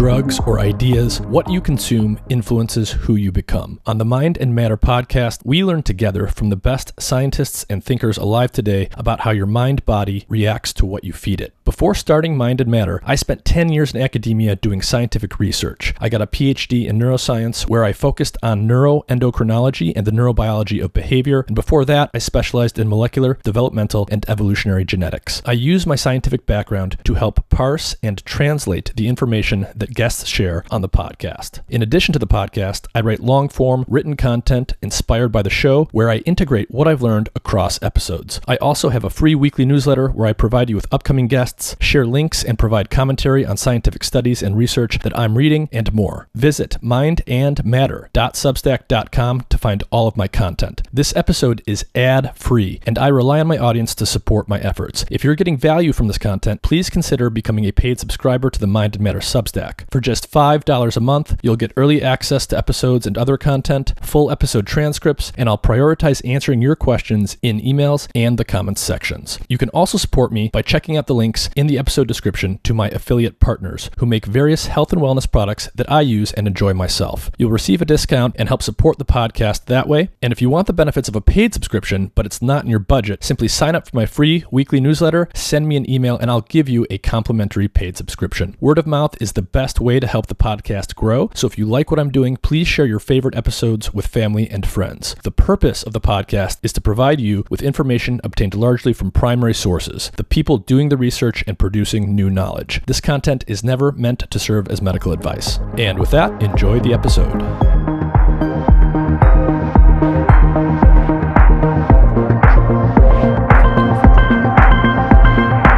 drugs, or ideas, what you consume influences who you become. On the Mind and Matter podcast, we learn together from the best scientists and thinkers alive today about how your mind-body reacts to what you feed it. Before starting Mind and Matter, I spent 10 years in academia doing scientific research. I got a Ph.D. in neuroscience where I focused on neuroendocrinology and the neurobiology of behavior, and before that, I specialized in molecular, developmental, and evolutionary genetics. I use my scientific background to help parse and translate the information that guests share on the podcast. In addition to the podcast, I write long-form written content inspired by the show where I integrate what I've learned across episodes. I also have a free weekly newsletter where I provide you with upcoming guests, share links, and provide commentary on scientific studies and research that I'm reading, and more. Visit mindandmatter.substack.com to find all of my content. This episode is ad-free, and I rely on my audience to support my efforts. If you're getting value from this content, please consider becoming a paid subscriber to the Mind and Matter Substack. For just $5 a month, you'll get early access to episodes and other content, full episode transcripts, and I'll prioritize answering your questions in emails and the comments sections. You can also support me by checking out the links in the episode description to my affiliate partners who make various health and wellness products that I use and enjoy myself. You'll receive a discount and help support the podcast that way. And if you want the benefits of a paid subscription, but it's not in your budget, simply sign up for my free weekly newsletter, send me an email, and I'll give you a complimentary paid subscription. Word of mouth is the best way to help the podcast grow. So if you like what I'm doing, please share your favorite episodes with family and friends. The purpose of the podcast is to provide you with information obtained largely from primary sources, the people doing the research and producing new knowledge. This content is never meant to serve as medical advice. And with that, enjoy the episode.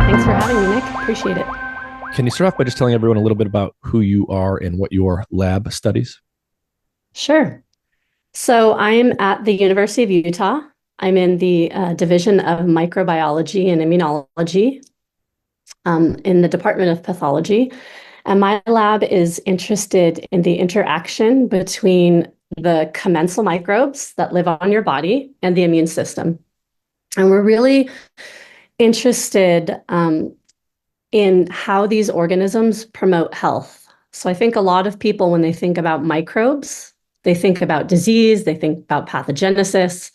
Thanks for having me, Nick. Appreciate it. Can you start off by just telling everyone a little bit about who you are and what your lab studies? Sure. So I'm at the University of Utah. I'm in the Division of Microbiology and Immunology in the Department of Pathology. And my lab is interested in the interaction between the commensal microbes that live on your body and the immune system. And we're really interested in how these organisms promote health. So I think a lot of people, when they think about microbes, they think about disease, they think about pathogenesis.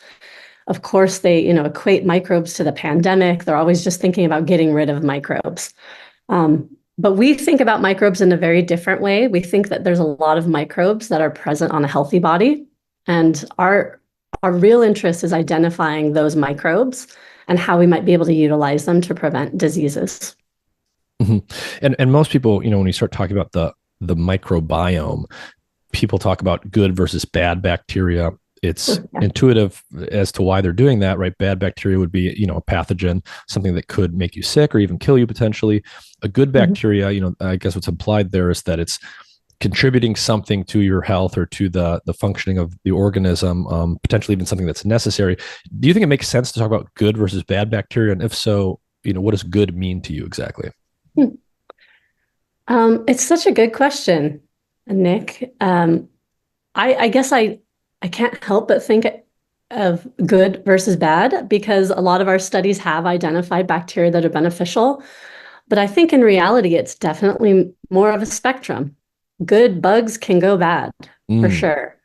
Of course, they equate microbes to the pandemic. They're always just thinking about getting rid of microbes. But we think about microbes in a very different way. We think that there's a lot of microbes that are present on a healthy body. And our real interest is identifying those microbes and how we might be able to utilize them to prevent diseases. Mm-hmm. And most people, when you start talking about the microbiome, people talk about good versus bad bacteria. It's intuitive as to why they're doing that, right? Bad bacteria would be, a pathogen, something that could make you sick or even kill you potentially. A good bacteria, I guess what's implied there is that it's contributing something to your health or to the functioning of the organism, potentially even something that's necessary. Do you think it makes sense to talk about good versus bad bacteria? And if so, what does good mean to you exactly? It's such a good question, Nick. I guess I can't help but think of good versus bad because a lot of our studies have identified bacteria that are beneficial. But I think in reality, it's definitely more of a spectrum. Good bugs can go bad, for sure.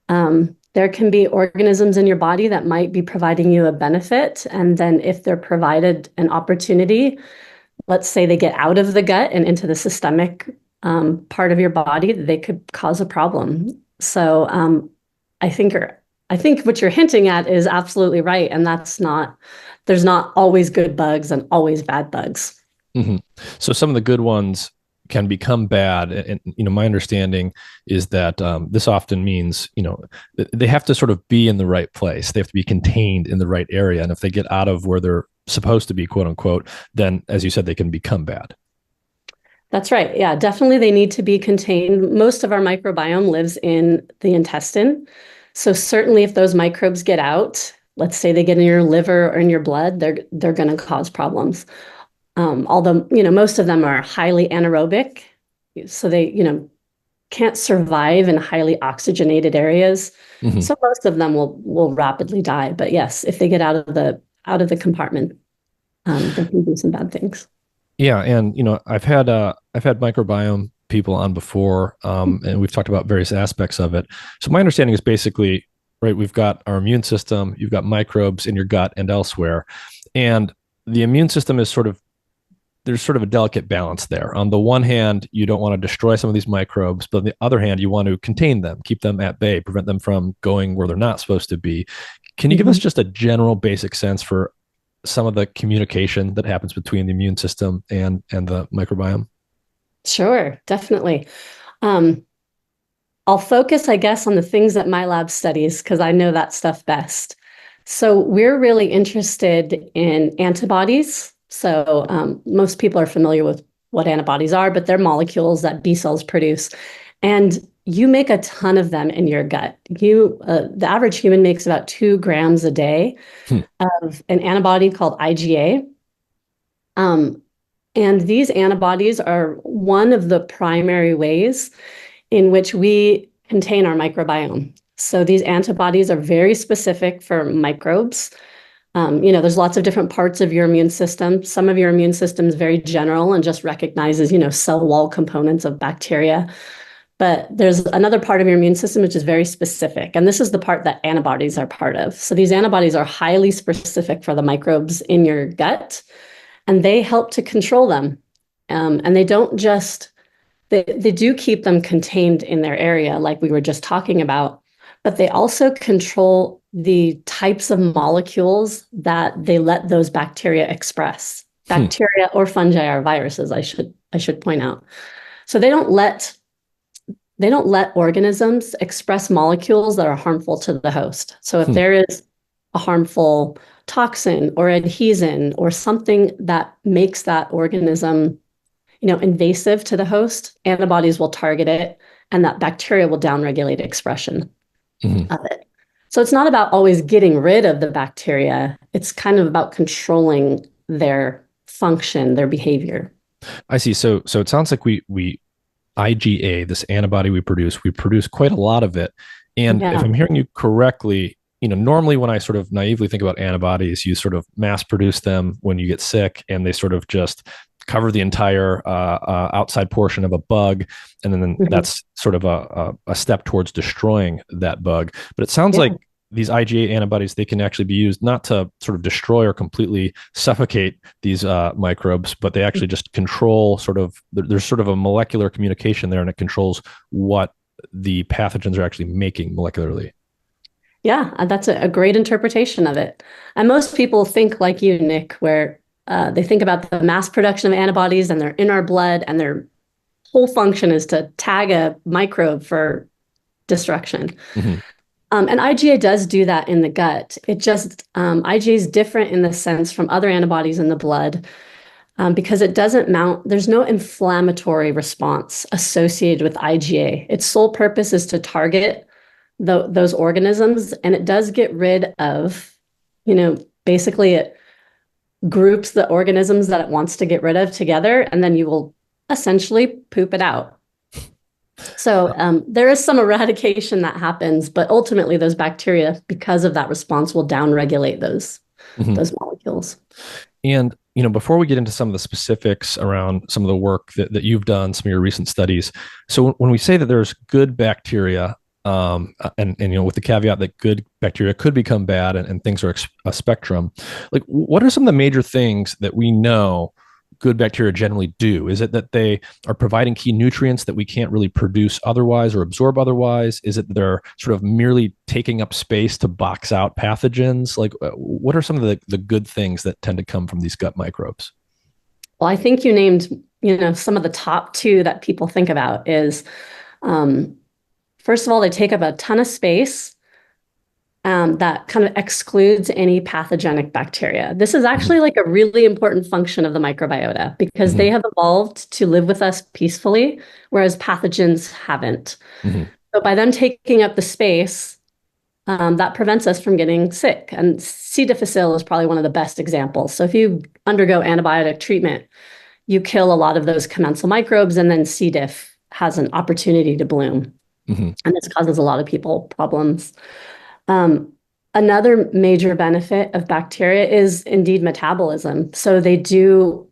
There can be organisms in your body that might be providing you a benefit. And then if they're provided an opportunity, let's say they get out of the gut and into the systemic part of your body, they could cause a problem. So I think what you're hinting at is absolutely right. And there's not always good bugs and always bad bugs. Mm-hmm. So some of the good ones can become bad. And, my understanding is that this often means, they have to sort of be in the right place. They have to be contained in the right area. And if they get out of where they're supposed to be, quote unquote, then as you said, they can become bad. That's right. Yeah, definitely they need to be contained. Most of our microbiome lives in the intestine. So certainly if those microbes get out, let's say they get in your liver or in your blood, they're going to cause problems. Although, most of them are highly anaerobic. So they, can't survive in highly oxygenated areas. Mm-hmm. So most of them will rapidly die. But yes, if they get out of the compartment, they can do some bad things. Yeah, and I've had microbiome people on before, and we've talked about various aspects of it. So my understanding is basically, right, we've got our immune system, you've got microbes in your gut and elsewhere. And the immune system is there's sort of a delicate balance there. On the one hand, you don't want to destroy some of these microbes, but on the other hand, you want to contain them, keep them at bay, prevent them from going where they're not supposed to be. Can you give us just a general basic sense for some of the communication that happens between the immune system and the microbiome? Sure, definitely. Um, I'll focus, I guess, on the things that my lab studies because I know that stuff best. So we're really interested in antibodies. So most people are familiar with what antibodies are, but they're molecules that B cells produce. And you make a ton of them in your gut. The average human makes about 2 grams a day of an antibody called IgA. And these antibodies are one of the primary ways in which we contain our microbiome. So these antibodies are very specific for microbes. There's lots of different parts of your immune system. Some of your immune system is very general and just recognizes, cell wall components of bacteria. But there's another part of your immune system which is very specific. And this is the part that antibodies are part of. So these antibodies are highly specific for the microbes in your gut, and they help to control them. And they don't just, they do keep them contained in their area, like we were just talking about, but they also control the types of molecules that they let those bacteria express. Bacteria or fungi are viruses, I should point out. So they don't let organisms express molecules that are harmful to the host. So if there is a harmful toxin or adhesion or something that makes that organism, invasive to the host, antibodies will target it, and that bacteria will downregulate expression of it. So it's not about always getting rid of the bacteria. It's kind of about controlling their function, their behavior. I see. So it sounds like we IgA, this antibody we produce quite a lot of it. And if I'm hearing you correctly, normally when I sort of naively think about antibodies, you sort of mass produce them when you get sick, and they sort of just cover the entire outside portion of a bug. And then that's sort of a step towards destroying that bug. But it sounds like these IgA antibodies, they can actually be used not to sort of destroy or completely suffocate these microbes, but they actually just control there's sort of a molecular communication there, and it controls what the pathogens are actually making molecularly. Yeah, that's a great interpretation of it. And most people think like you, Nick, where they think about the mass production of antibodies and they're in our blood, and their whole function is to tag a microbe for destruction. And IgA does do that in the gut. It just, IgA is different in the sense from other antibodies in the blood because it doesn't there's no inflammatory response associated with IgA. Its sole purpose is to target those organisms, and it does get rid of, basically it groups the organisms that it wants to get rid of together, and then you will essentially poop it out. So there is some eradication that happens, but ultimately those bacteria, because of that response, will downregulate those molecules. And before we get into some of the specifics around some of the work that you've done, some of your recent studies, so when we say that there's good bacteria, and with the caveat that good bacteria could become bad, and things are a spectrum, like what are some of the major things that we know good bacteria generally do? Is it that they are providing key nutrients that we can't really produce otherwise or absorb otherwise? Is it that they're sort of merely taking up space to box out pathogens? Like what are some of the good things that tend to come from these gut microbes? Well, I think you named, some of the top 2 that people think about is, first of all, they take up a ton of space. That kind of excludes any pathogenic bacteria. This is actually like a really important function of the microbiota because they have evolved to live with us peacefully, whereas pathogens haven't. So by them taking up the space, that prevents us from getting sick. And C. difficile is probably one of the best examples. So if you undergo antibiotic treatment, you kill a lot of those commensal microbes, and then C. diff has an opportunity to bloom. And this causes a lot of people problems. Another major benefit of bacteria is indeed metabolism. So they do,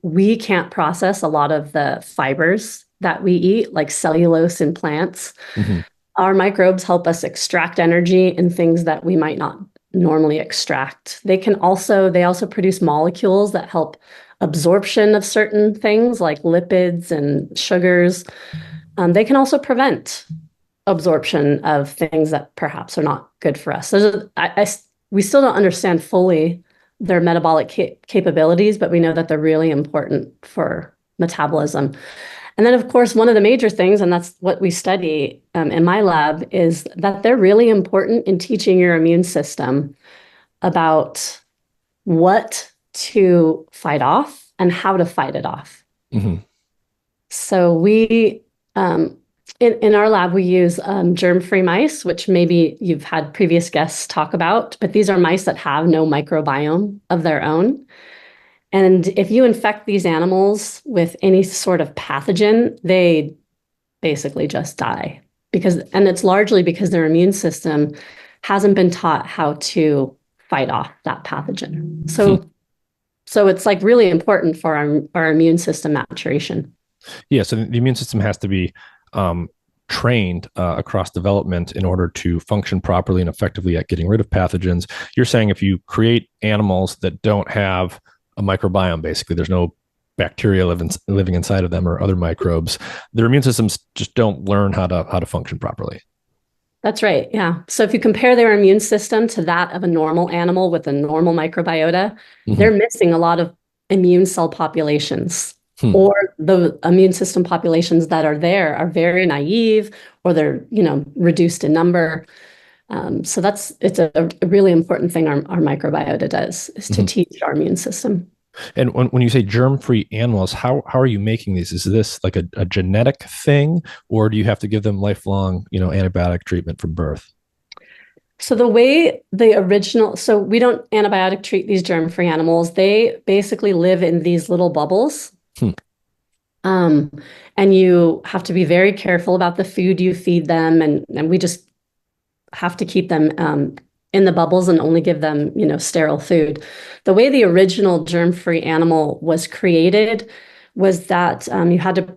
we can't process a lot of the fibers that we eat, like cellulose in plants. Hmm. Our microbes help us extract energy in things that we might not normally extract. They also produce molecules that help absorption of certain things like lipids and sugars. They can also prevent absorption of things that perhaps are not good for us. We still don't understand fully their metabolic capabilities, but we know that they're really important for metabolism. And then, of course, one of the major things, and that's what we study in my lab, is that they're really important in teaching your immune system about what to fight off and how to fight it off. Hmm. So in our lab, we use germ-free mice, which maybe you've had previous guests talk about, but these are mice that have no microbiome of their own. And if you infect these animals with any sort of pathogen, they basically just die and it's largely because their immune system hasn't been taught how to fight off that pathogen. So it's like really important for our immune system maturation. Yeah. So the immune system has to be trained across development in order to function properly and effectively at getting rid of pathogens. You're saying if you create animals that don't have a microbiome, basically, there's no bacteria living inside of them or other microbes, their immune systems just don't learn how to function properly. That's right. Yeah. So if you compare their immune system to that of a normal animal with a normal microbiota, they're missing a lot of immune cell populations. Or the immune system populations that are there are very naive, or they're, reduced in number. So it's a really important thing our microbiota does, is to teach our immune system. And when you say germ-free animals, how are you making these? Is this like a genetic thing, or do you have to give them lifelong, antibiotic treatment from birth? So so we don't antibiotic treat these germ-free animals. They basically live in these little bubbles. And you have to be very careful about the food you feed them. And we just have to keep them in the bubbles and only give them, sterile food. The way the original germ-free animal was created was that you had to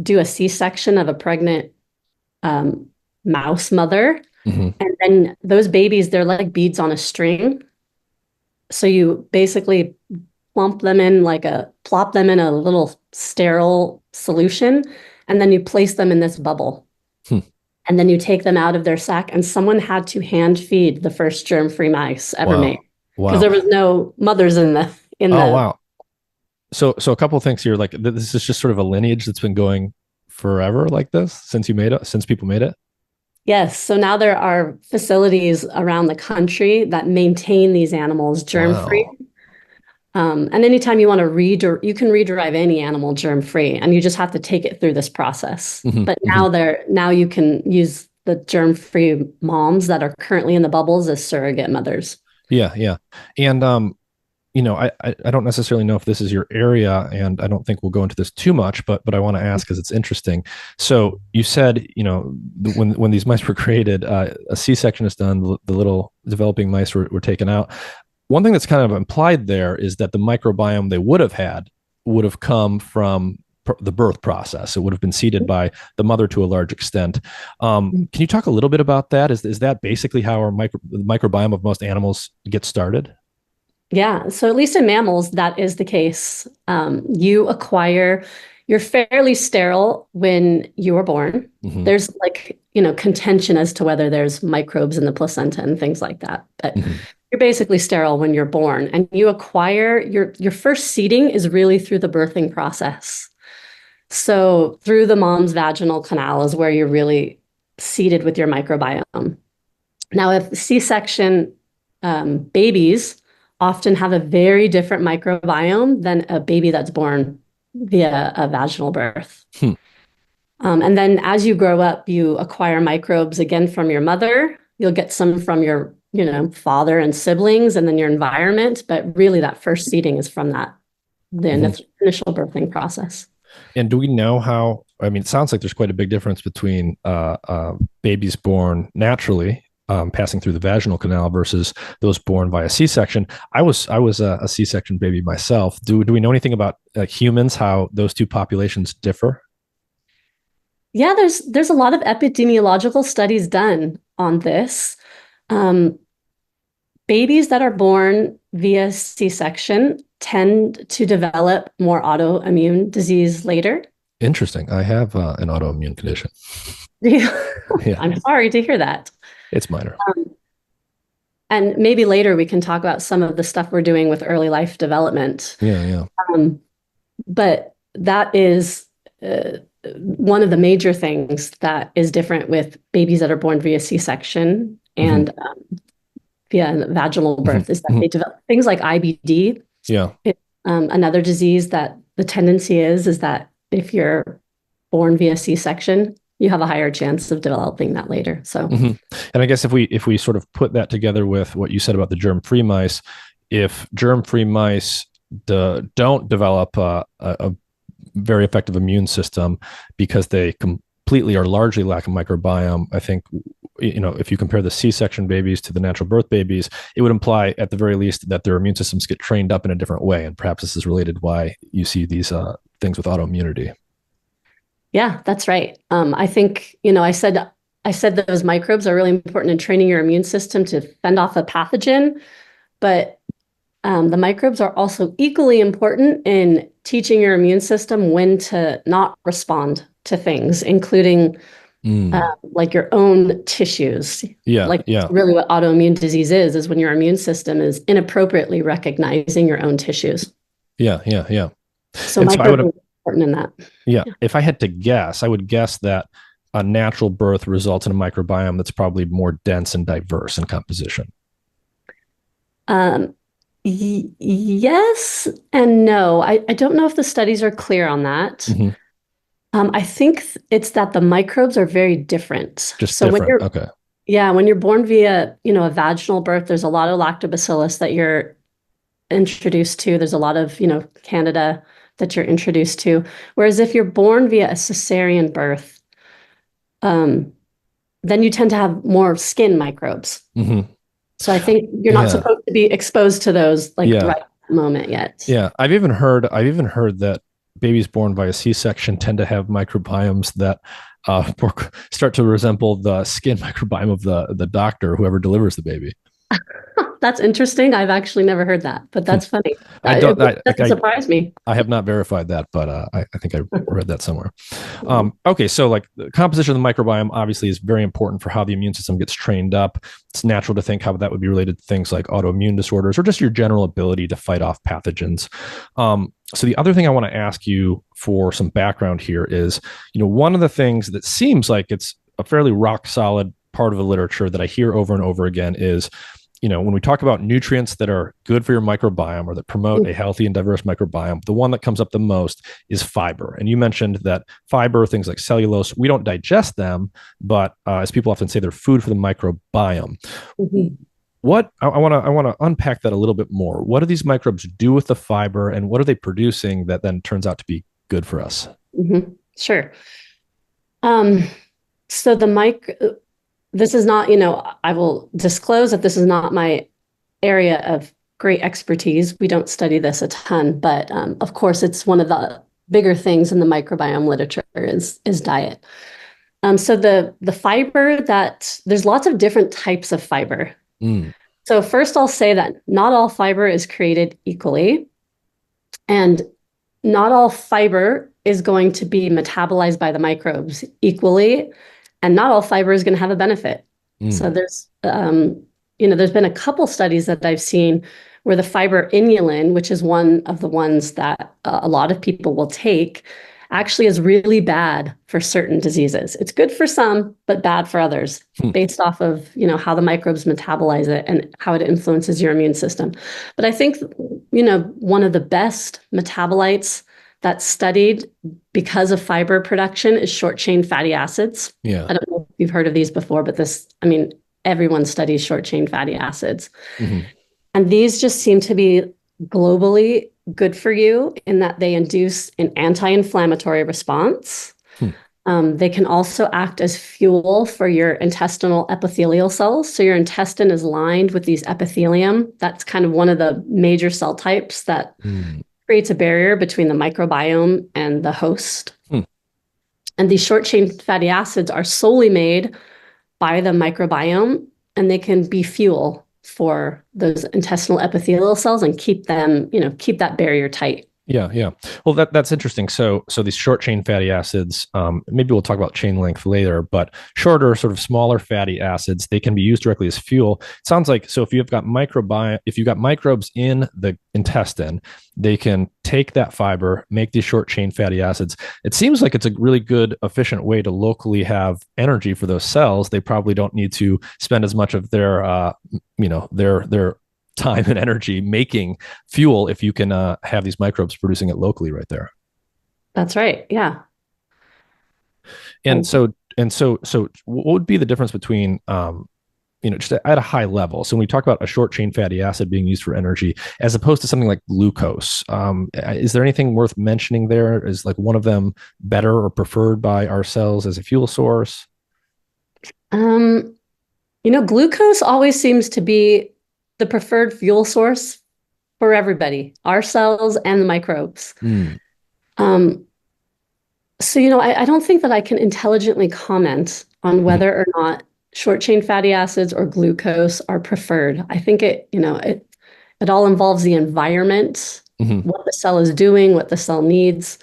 do a C-section of a pregnant mouse mother. And then those babies, they're like beads on a string. So you basically plop them in a little sterile solution, and then you place them in this bubble. And then you take them out of their sac, and someone had to hand feed the first germ-free mice ever made. Because there was no mothers in the. Wow. So a couple of things here, like this is just sort of a lineage that's been going forever like this since people made it. Yes. So now there are facilities around the country that maintain these animals germ-free. Wow. And anytime you want to you can rederive any animal germ-free, and you just have to take it through this process. But now you can use the germ-free moms that are currently in the bubbles as surrogate mothers. Yeah, yeah. And I don't necessarily know if this is your area, and I don't think we'll go into this too much, but I want to ask because it's interesting. So you said, when these mice were created, a C-section is done, the little developing mice were taken out. One thing that's kind of implied there is that the microbiome they would have come from the birth process. It would have been seeded by the mother to a large extent. Can you talk a little bit about that? Is that basically how the microbiome of most animals gets started? Yeah. So at least in mammals, that is the case. You're fairly sterile when you are born. There's contention as to whether there's microbes in the placenta and things like that. But you're basically sterile when you're born, and you acquire your first seeding is really through the birthing process. So through the mom's vaginal canal is where you're really seeded with your microbiome. Now, if C-section babies often have a very different microbiome than a baby that's born via a vaginal birth. And then as you grow up, you acquire microbes again from your mother. You'll get some from your, father and siblings, and then your environment. But really that first seeding is from the initial birthing process. And do we know it sounds like there's quite a big difference between babies born naturally, passing through the vaginal canal versus those born via C-section. I was a C-section baby myself. Do we know anything about humans, how those two populations differ? Yeah, there's a lot of epidemiological studies done on this. Um, Babies that are born via C-section tend to develop more autoimmune disease later. Interesting. I have an autoimmune condition. Yeah, I'm sorry to hear that. it's minor. And maybe later we can talk about some of the stuff we're doing with early life development. Yeah. But that is one of the major things that is different with babies that are born via C-section and via vaginal birth is that they develop things like IBD. Yeah. Another disease that the tendency is that if you're born via C-section, you have a higher chance of developing that later. So, and I guess if we sort of put that together with what you said about the germ-free mice, if germ-free mice don't develop a very effective immune system because they completely or largely lack a microbiome, I think, if you compare the C-section babies to the natural birth babies, it would imply at the very least that their immune systems get trained up in a different way. And perhaps this is related why you see these things with autoimmunity. Yeah, that's right. I think, I said those microbes are really important in training your immune system to fend off a pathogen, but the microbes are also equally important in teaching your immune system when to not respond to things, including like your own tissues. Yeah. Really what autoimmune disease is when your immune system is inappropriately recognizing your own tissues. Yeah. So microbes are important in that. Yeah. If I had to guess, I would guess that a natural birth results in a microbiome that's probably more dense and diverse in composition. Yes and no. I don't know if the studies are clear on that. I think it's that the microbes are very different. Just so different. Okay. Yeah, when you're born via, a vaginal birth, there's a lot of lactobacillus that you're introduced to. There's a lot of, Candida that you're introduced to. Whereas if you're born via a cesarean birth, then you tend to have more skin microbes. So I think you're not supposed to be exposed to those right at the moment yet. Yeah, I've even heard that babies born via C-section tend to have microbiomes that start to resemble the skin microbiome of the doctor, whoever delivers the baby. That's interesting. I've actually never heard that, but that's funny. That surprised me. I have not verified that, but I think I read that somewhere. Okay, so like the composition of the microbiome obviously is very important for how the immune system gets trained up. It's natural to think how that would be related to things like autoimmune disorders or just your general ability to fight off pathogens. So the other thing I want to ask you for some background here is, one of the things that seems like it's a fairly rock solid part of the literature that I hear over and over again is, when we talk about nutrients that are good for your microbiome or that promote a healthy and diverse microbiome, the one that comes up the most is fiber. And you mentioned that fiber, things like cellulose, we don't digest them, but as people often say, they're food for the microbiome. What I want to unpack that a little bit more. What do these microbes do with the fiber, and what are they producing that then turns out to be good for us? Sure. So this is not, I will disclose that this is not my area of great expertise. We don't study this a ton, but of course, it's one of the bigger things in the microbiome literature is diet. So the fiber there's lots of different types of fiber. So first I'll say that not all fiber is created equally, and not all fiber is going to be metabolized by the microbes equally, and not all fiber is going to have a benefit. So there's been a couple studies that I've seen where the fiber inulin, which is one of the ones that a lot of people will take, actually is really bad for certain diseases. It's good for some, but bad for others, based off of, how the microbes metabolize it and how it influences your immune system. But I think, one of the best metabolites that's studied because of fiber production is short-chain fatty acids. Yeah. I don't know if you've heard of these before, but everyone studies short-chain fatty acids. And these just seem to be globally good for you in that they induce an anti-inflammatory response. They can also act as fuel for your intestinal epithelial cells. So your intestine is lined with these epithelium. That's kind of one of the major cell types that creates a barrier between the microbiome and the host. And these short chain fatty acids are solely made by the microbiome, and they can be fuel for those intestinal epithelial cells and keep them, keep that barrier tight. Yeah, yeah. Well, that's interesting. So these short chain fatty acids, maybe we'll talk about chain length later, but shorter, sort of smaller fatty acids, they can be used directly as fuel. It sounds like, so if you've got microbes in the intestine, they can take that fiber, make these short chain fatty acids. It seems like it's a really good, efficient way to locally have energy for those cells. They probably don't need to spend as much of their their time and energy making fuel if you can have these microbes producing it locally right there. That's right. Yeah. And so what would be the difference between just at a high level? So when we talk about a short chain fatty acid being used for energy as opposed to something like glucose, is there anything worth mentioning there? Is like one of them better or preferred by our cells as a fuel source? Glucose always seems to be the preferred fuel source for everybody, our cells and the microbes. I don't think that I can intelligently comment on whether or not short chain fatty acids or glucose are preferred. I think it all involves the environment, what the cell is doing, what the cell needs.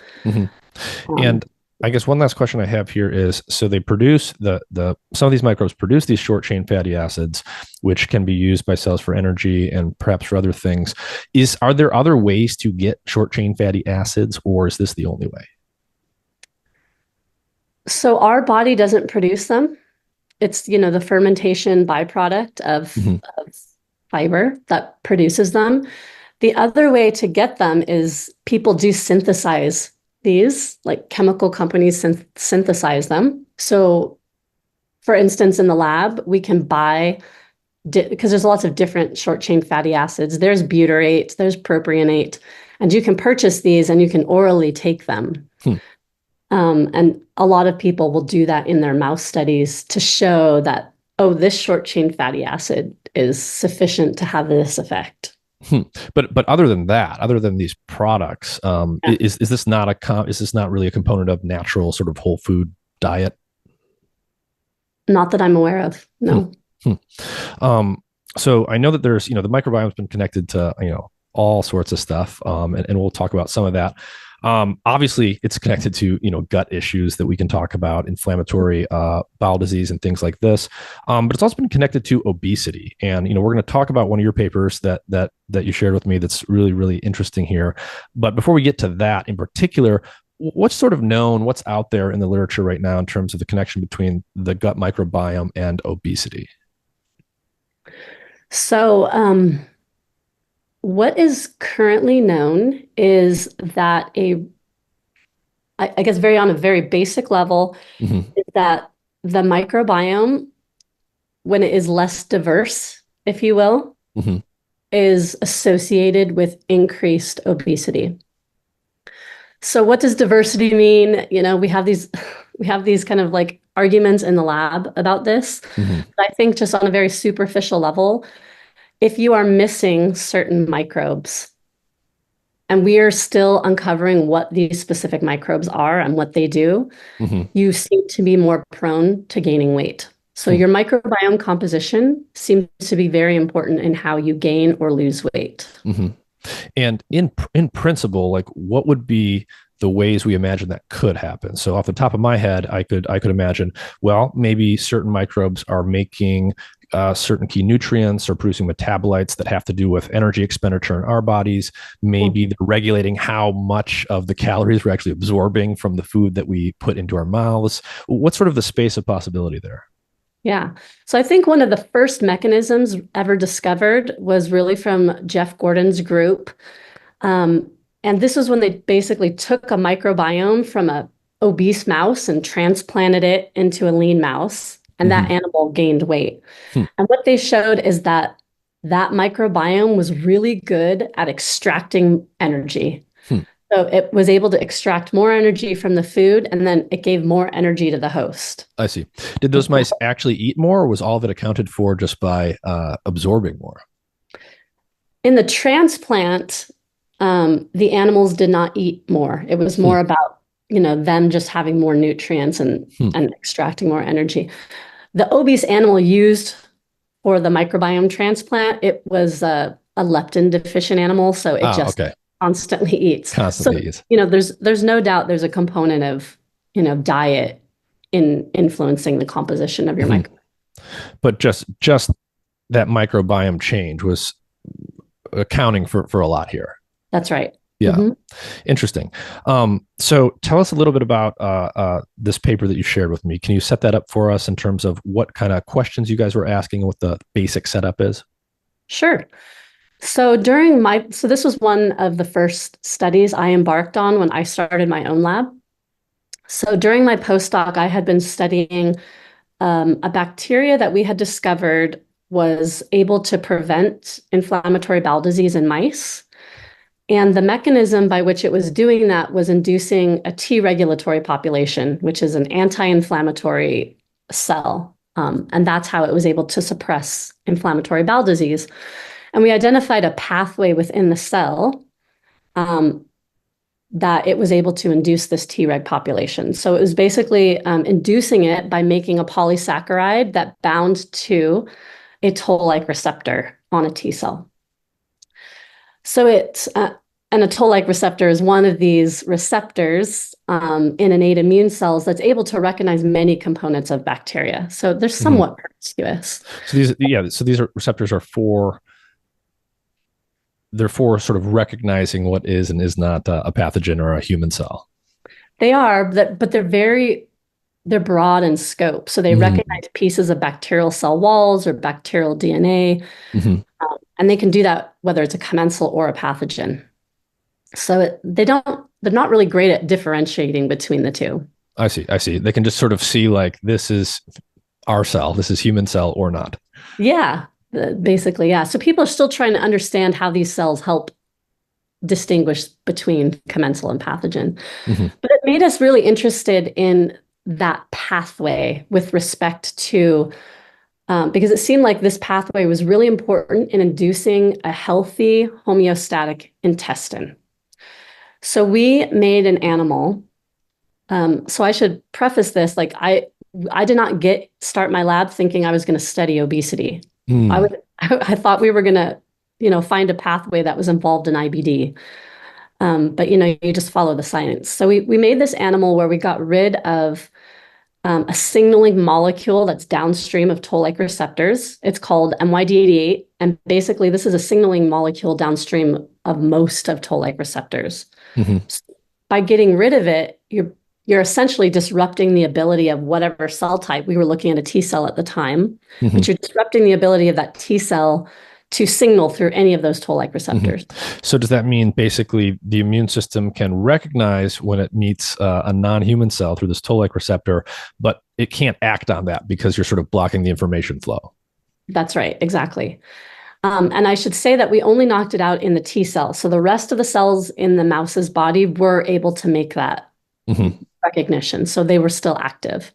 And I guess one last question I have here is, so they produce some of these microbes produce these short chain fatty acids, which can be used by cells for energy and perhaps for other things. Are there other ways to get short chain fatty acids, or is this the only way? So our body doesn't produce them. It's, the fermentation byproduct of fiber that produces them. The other way to get them is people do synthesize these, like chemical companies synthesize them. So for instance, in the lab, we can buy, because there's lots of different short chain fatty acids. There's butyrate, there's propionate, and you can purchase these and you can orally take them. And a lot of people will do that in their mouse studies to show that, this short chain fatty acid is sufficient to have this effect. But other than that, other than these products, is this not really a component of natural sort of whole food diet? Not that I'm aware of. No. So I know that there's, the microbiome's been connected to, all sorts of stuff. And we'll talk about some of that. Obviously it's connected to, gut issues that we can talk about, inflammatory bowel disease and things like this. But it's also been connected to obesity. And, we're going to talk about one of your papers that you shared with me that's really, really interesting here. But before we get to that in particular, what's sort of known, what's out there in the literature right now in terms of the connection between the gut microbiome and obesity? So, what is currently known is that I guess on a very basic level, is that the microbiome, when it is less diverse, if you will, is associated with increased obesity. So what does diversity mean? We have these kind of like arguments in the lab about this. But I think just on a very superficial level, if you are missing certain microbes, and we are still uncovering what these specific microbes are and what they do, you seem to be more prone to gaining weight. So your microbiome composition seems to be very important in how you gain or lose weight. And in principle, like what would be the ways we imagine that could happen? So off the top of my head, I could imagine, well, maybe certain microbes are making certain key nutrients or producing metabolites that have to do with energy expenditure in our bodies. Maybe they're regulating how much of the calories we're actually absorbing from the food that we put into our mouths. What's sort of the space of possibility there? Yeah. So I think one of the first mechanisms ever discovered was really from Jeff Gordon's group. And this was when they basically took a microbiome from a obese mouse and transplanted it into a lean mouse, and that animal gained weight. And what they showed is that microbiome was really good at extracting energy. So it was able to extract more energy from the food, and then it gave more energy to the host. I see. Did those mice actually eat more, or was all of it accounted for just by absorbing more? In the transplant, the animals did not eat more. It was more about, them just having more nutrients and extracting more energy. The obese animal used for the microbiome transplant, it was a leptin deficient animal, so it constantly eats. There's no doubt there's a component of diet in influencing the composition of your microbiome. But just that microbiome change was accounting for a lot here. That's right. Yeah. Interesting. So tell us a little bit about this paper that you shared with me. Can you set that up for us in terms of what kind of questions you guys were asking and what the basic setup is? Sure. So this was one of the first studies I embarked on when I started my own lab. So during my postdoc, I had been studying a bacteria that we had discovered was able to prevent inflammatory bowel disease in mice. And the mechanism by which it was doing that was inducing a T regulatory population, which is an anti-inflammatory cell. And that's how it was able to suppress inflammatory bowel disease. And we identified a pathway within the cell that it was able to induce this Treg population. So it was basically inducing it by making a polysaccharide that bound to a toll-like receptor on a T cell. So and a toll-like receptor is one of these receptors in innate immune cells that's able to recognize many components of bacteria. So they're somewhat promiscuous. So these receptors are for sort of recognizing what is and is not a pathogen or a human cell. They are, but they're broad in scope. So they recognize pieces of bacterial cell walls or bacterial DNA. And they can do that whether it's a commensal or a pathogen. So they're not really great at differentiating between the two. I see. They can just sort of see like, this is our cell, this is human cell or not. Yeah, basically, yeah. So people are still trying to understand how these cells help distinguish between commensal and pathogen. But it made us really interested in that pathway with respect to because it seemed like this pathway was really important in inducing a healthy homeostatic intestine. So we made an animal. So I should preface this, like I did not start my lab thinking I was going to study obesity. I thought we were going to, find a pathway that was involved in IBD. But you just follow the science. So we made this animal where we got rid of a signaling molecule that's downstream of toll-like receptors. It's called MYD88. And basically, this is a signaling molecule downstream of most of toll-like receptors. So by getting rid of it, you're essentially disrupting the ability of whatever cell type. We were looking at a T cell at the time, but you're disrupting the ability of that T cell to signal through any of those toll-like receptors. So does that mean basically the immune system can recognize when it meets a non-human cell through this toll-like receptor, but it can't act on that because you're sort of blocking the information flow? That's right, exactly. And I should say that we only knocked it out in the T cell. So the rest of the cells in the mouse's body were able to make that recognition. So they were still active.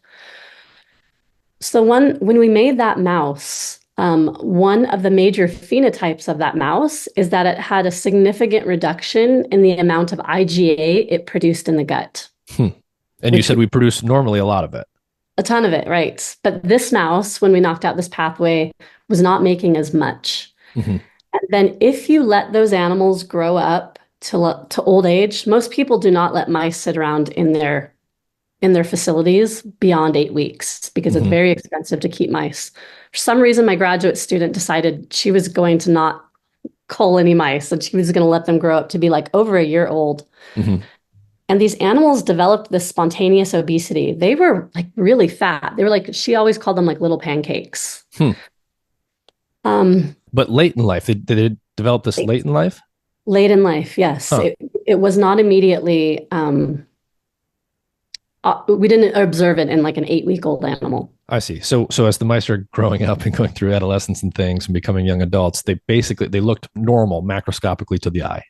So when we made that mouse, one of the major phenotypes of that mouse is that it had a significant reduction in the amount of IgA it produced in the gut. And you said we produce normally a lot of it. A ton of it, right. But this mouse, when we knocked out this pathway, was not making as much. And then if you let those animals grow up to old age, most people do not let mice sit around in their facilities beyond 8 weeks because it's very expensive to keep mice. For some reason, my graduate student decided she was going to not cull any mice and she was going to let them grow up to be like over a year old. And these animals developed this spontaneous obesity. They were like really fat. They were like, she always called them like little pancakes. But late in life, did they develop this late in life? Late in life, yes. It was not immediately, we didn't observe it in like an 8-week-old animal. I see. So as the mice are growing up and going through adolescence and things and becoming young adults, they looked normal macroscopically to the eye.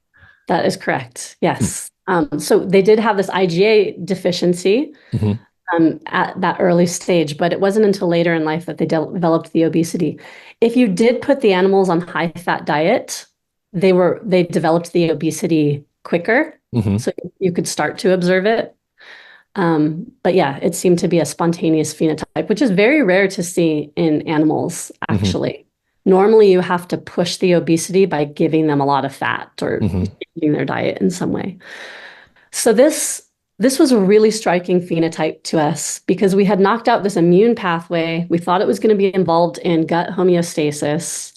That is correct. Yes. So they did have this IgA deficiency at that early stage, but it wasn't until later in life that they developed the obesity. If you did put the animals on high-fat diet, they developed the obesity quicker, so you could start to observe it. But yeah, it seemed to be a spontaneous phenotype, which is very rare to see in animals, actually. Normally, you have to push the obesity by giving them a lot of fat or changing their diet in some way. So this was a really striking phenotype to us because we had knocked out this immune pathway. We thought it was going to be involved in gut homeostasis,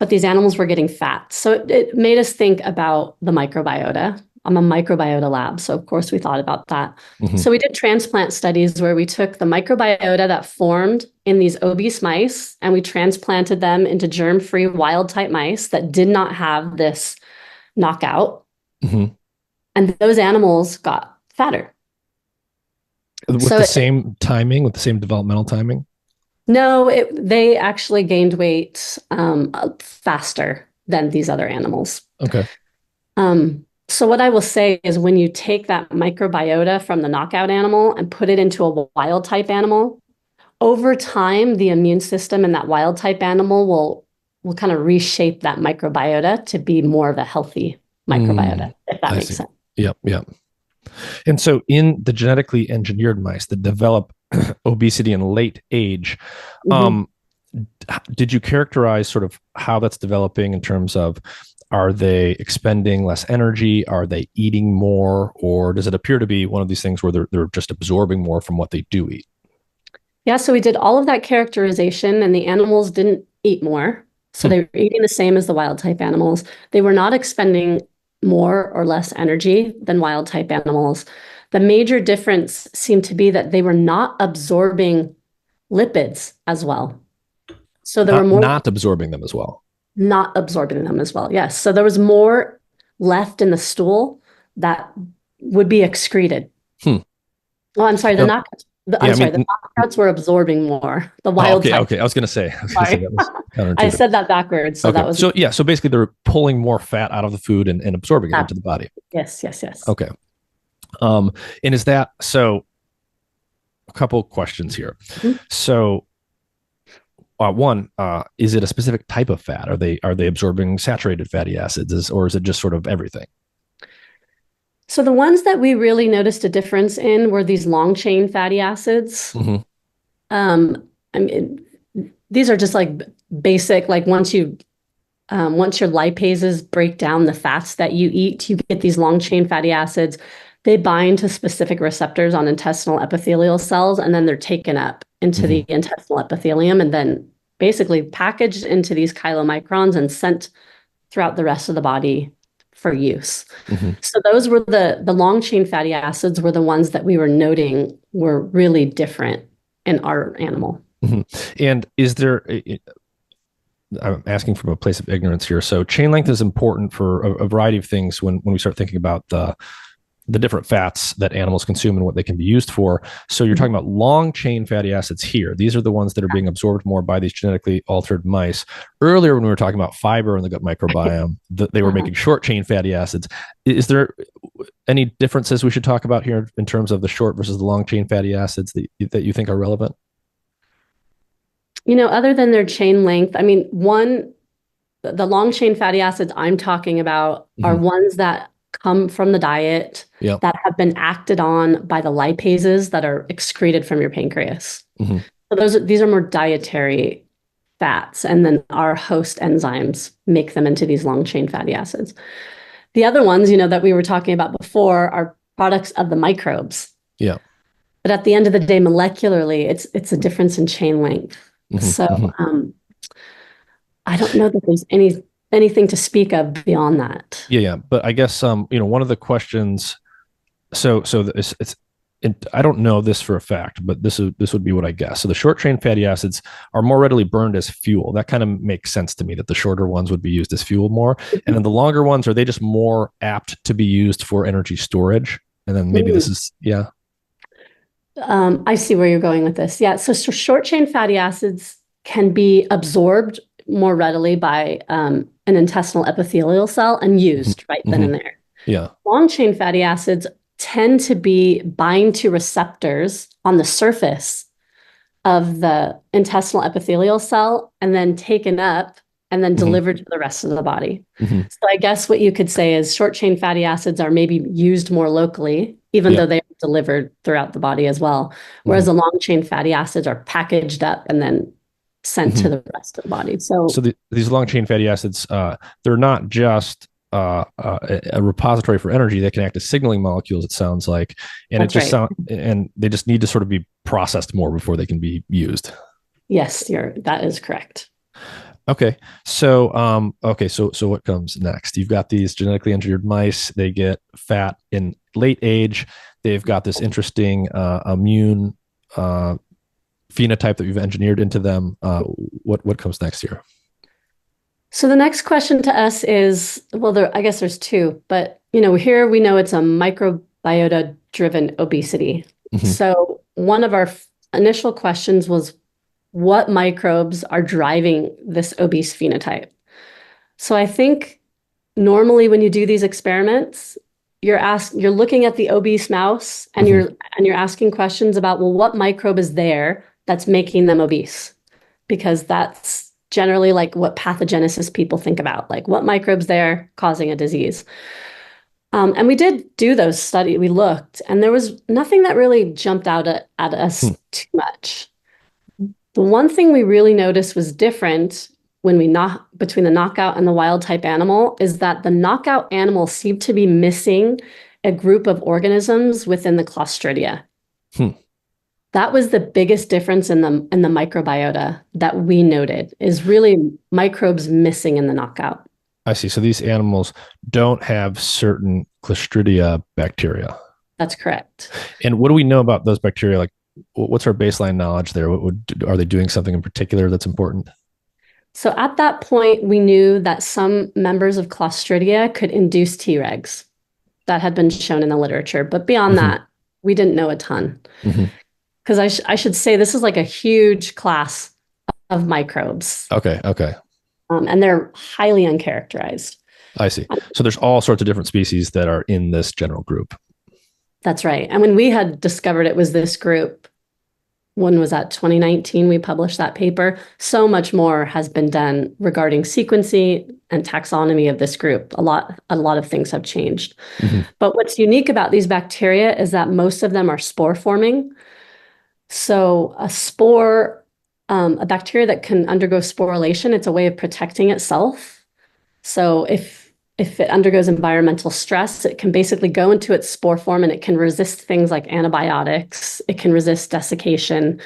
but these animals were getting fat. So it made us think about the microbiota. I'm a microbiota lab, so of course we thought about that. So we did transplant studies where we took the microbiota that formed in these obese mice and we transplanted them into germ-free wild-type mice that did not have this knockout. And those animals got fatter. With the same timing, with the same developmental timing? No, they actually gained weight faster than these other animals. Okay. So what I will say is when you take that microbiota from the knockout animal and put it into a wild type animal, over time, the immune system in that wild type animal will kind of reshape that microbiota to be more of a healthy microbiota, if that makes sense. Yep. And so in the genetically engineered mice that develop obesity in late age, did you characterize sort of how that's developing in terms of, are they expending less energy? Are they eating more? Or does it appear to be one of these things where they're just absorbing more from what they do eat? Yeah, so we did all of that characterization and the animals didn't eat more. So they were eating the same as the wild type animals. They were not expending more or less energy than wild type animals. The major difference seemed to be that they were not absorbing lipids as well. So there were more not absorbing them as well. Not absorbing them as well. Yes. So there was more left in the stool that would be excreted. Oh, I'm sorry. The knockouts. The knockouts were absorbing more. The wild type. Okay. I was going to say. I said that backwards. So that was. So basically, they're pulling more fat out of the food and absorbing it into the body. Yes. Okay. And is that so? A couple questions here. So. One, is it a specific type of fat? Are they absorbing saturated fatty acids, or is it just sort of everything? So the ones that we really noticed a difference in were these long chain fatty acids. I mean, these are just like basic, like once your lipases break down the fats that you eat, you get these long chain fatty acids. They bind to specific receptors on intestinal epithelial cells, and then they're taken up into the intestinal epithelium and then basically packaged into these chylomicrons and sent throughout the rest of the body for use. So those were the long chain fatty acids were the ones that we were noting were really different in our animal. And is there, I'm asking from a place of ignorance here. So chain length is important for a variety of things when we start thinking about the different fats that animals consume and what they can be used for. So you're talking about long chain fatty acids here. These are the ones that are being absorbed more by these genetically altered mice. Earlier, when we were talking about fiber in the gut microbiome, they were making short chain fatty acids. Is there any differences we should talk about here in terms of the short versus the long chain fatty acids that you think are relevant? Other than their chain length, I mean, the long chain fatty acids I'm talking about are ones that come from the diet that have been acted on by the lipases that are excreted from your pancreas. So these are more dietary fats, and then our host enzymes make them into these long chain fatty acids. The other ones, that we were talking about before are products of the microbes. Yeah. But at the end of the day, molecularly, it's a difference in chain length. So I don't know that there's anything to speak of beyond that. Yeah. But I guess, one of the questions, I don't know this for a fact, but this would be what I guess. So the short chain fatty acids are more readily burned as fuel. That kind of makes sense to me that the shorter ones would be used as fuel more. And then the longer ones, are they just more apt to be used for energy storage? And then maybe this is, I see where you're going with this. Yeah. So short chain fatty acids can be absorbed more readily by an intestinal epithelial cell and used right then and there. Yeah. Long chain fatty acids tend to bind to receptors on the surface of the intestinal epithelial cell and then taken up and then delivered to the rest of the body. So I guess what you could say is short chain fatty acids are maybe used more locally even Yeah. though they are delivered throughout the body as well. Whereas the long chain fatty acids are packaged up and then sent to the rest of the body. So These long chain fatty acids, they're not just a repository for energy. They can act as signaling molecules, it sounds like, and that's right. and they just need to sort of be processed more before they can be used. Yes, that is correct. Okay. So what comes next? You've got these genetically engineered mice. They get fat in late age. They've got this interesting immune phenotype that you've engineered into them. What comes next here? So the next question to us is, well, I guess there's two, but here we know it's a microbiota driven obesity. So one of our initial questions was, what microbes are driving this obese phenotype? So I think normally when you do these experiments, you're looking at the obese mouse and you're asking questions about, well, what microbe is there that's making them obese? Because that's generally like what pathogenesis people think about, like what microbes there causing a disease. And we did do those studies. We looked, and there was nothing that really jumped out at us too much. The one thing we really noticed was different when between the knockout and the wild type animal is that the knockout animal seemed to be missing a group of organisms within the Clostridia. That was the biggest difference in the microbiota that we noted, is really microbes missing in the knockout. I see. So these animals don't have certain Clostridia bacteria. That's correct. And what do we know about those bacteria? Like, what's our baseline knowledge there? Are they doing something in particular that's important? So at that point, we knew that some members of Clostridia could induce Tregs. That had been shown in the literature. But beyond that, we didn't know a ton. Because I should say this is like a huge class of microbes. Okay. And they're highly uncharacterized. I see. So there's all sorts of different species that are in this general group. That's right. And when we had discovered it was this group, when was that? 2019, we published that paper. So much more has been done regarding sequencing and taxonomy of this group. A lot of things have changed. But what's unique about these bacteria is that most of them are spore forming. So a spore, a bacteria that can undergo sporulation, it's a way of protecting itself. So if it undergoes environmental stress, it can basically go into its spore form and it can resist things like antibiotics. It can resist desiccation,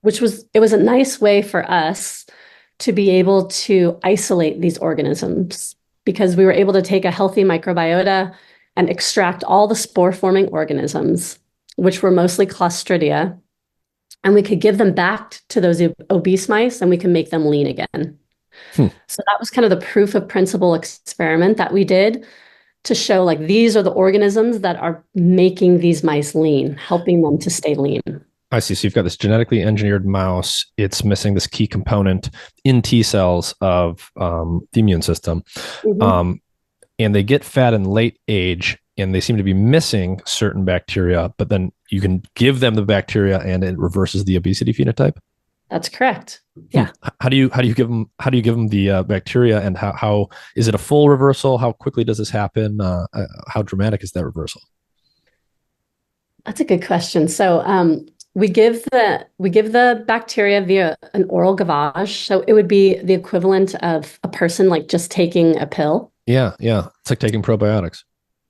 which was a nice way for us to be able to isolate these organisms, because we were able to take a healthy microbiota and extract all the spore forming organisms, which were mostly Clostridia, and we could give them back to those obese mice and we can make them lean again. So that was kind of the proof of principle experiment that we did to show, like, these are the organisms that are making these mice lean, helping them to stay lean. I see. So you've got this genetically engineered mouse. It's missing this key component in T cells of the immune system. And they get fat in late age and they seem to be missing certain bacteria, but then you can give them the bacteria and it reverses the obesity phenotype. That's correct. Yeah. How do you give them the bacteria, and how is it a full reversal? How quickly does this happen? How dramatic is that reversal? That's a good question. So we give the bacteria via an oral gavage. So it would be the equivalent of a person like just taking a pill. Yeah. It's like taking probiotics.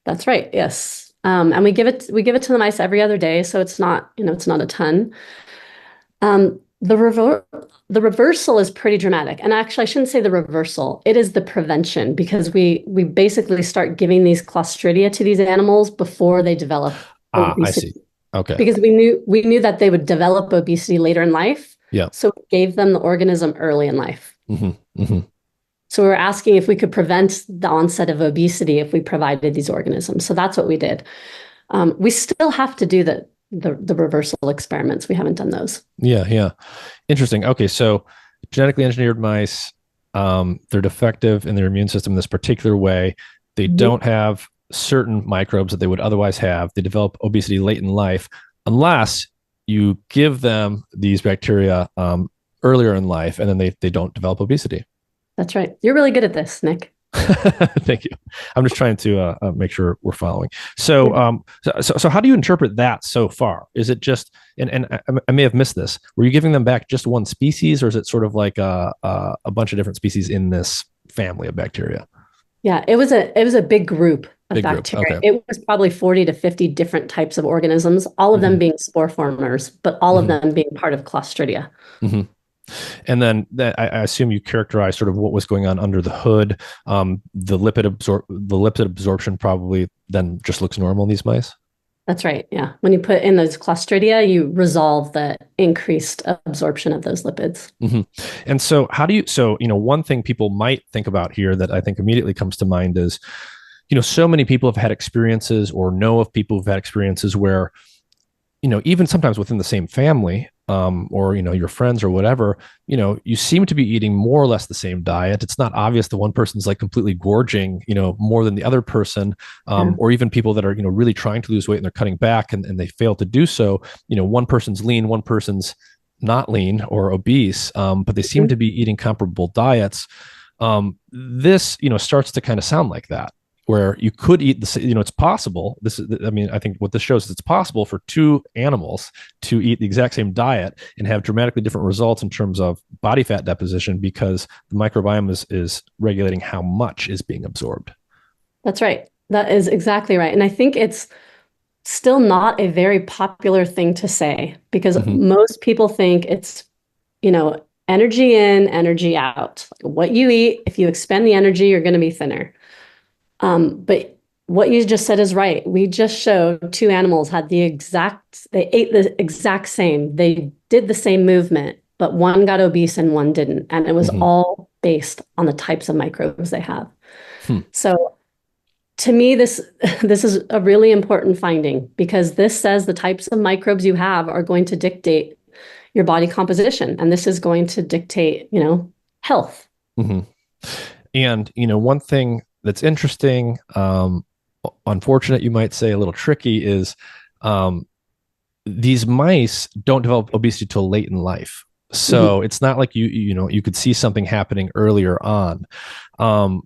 That's right. Yes. And we give it to the mice every other day. So it's not a ton. The reversal is pretty dramatic. And actually, I shouldn't say the reversal. It is the prevention, because we basically start giving these Clostridia to these animals before they develop obesity. I see. Okay. Because we knew that they would develop obesity later in life. Yeah. So we gave them the organism early in life. So we were asking if we could prevent the onset of obesity if we provided these organisms. So that's what we did. We still have to do the reversal experiments. We haven't done those. Yeah. Interesting. Okay. So genetically engineered mice, they're defective in their immune system in this particular way. They don't have certain microbes that they would otherwise have. They develop obesity late in life, unless you give them these bacteria earlier in life, and then they don't develop obesity. That's right. You're really good at this, Nick. Thank you. I'm just trying to make sure we're following. So how do you interpret that so far? Is it just, and I may have missed this, were you giving them back just one species, or is it sort of like a bunch of different species in this family of bacteria? Yeah, it was a big group of Big group. bacteria. Okay. It was probably 40 to 50 different types of organisms, all of them Hmm. being spore formers, but all of Hmm. them being part of Clostridia. Hmm. And then I assume you characterize sort of what was going on under the hood. The lipid absorption probably then just looks normal in these mice. That's right. Yeah. When you put in those Clostridia, you resolve the increased absorption of those lipids. Hmm. And so one thing people might think about here that I think immediately comes to mind is, so many people have had experiences or know of people who've had experiences where, even sometimes within the same family, or your friends or whatever, you seem to be eating more or less the same diet. It's not obvious that one person's like completely gorging, more than the other person, Yeah. or even people that are really trying to lose weight and they're cutting back and they fail to do so. One person's lean, one person's not lean or obese, but they seem Mhm. to be eating comparable diets. This starts to kind of sound like that, where you could eat the, it's possible. I think what this shows is it's possible for two animals to eat the exact same diet and have dramatically different results in terms of body fat deposition, because the microbiome is regulating how much is being absorbed. That's right. That is exactly right. And I think it's still not a very popular thing to say because Mm-hmm. most people think it's, energy in, energy out. Like what you eat, if you expend the energy, you're going to be thinner. But what you just said is right. We just showed two animals they ate the exact same. They did the same movement, but one got obese and one didn't. And it was Mm-hmm. all based on the types of microbes they have. Hmm. So to me, this this is a really important finding because this says the types of microbes you have are going to dictate your body composition, and this is going to dictate, health. Mm-hmm. And one thing that's interesting, unfortunate, you might say, a little tricky, is um, these mice don't develop obesity till late in life. Mhm. So it's not like you could see something happening earlier on. Um,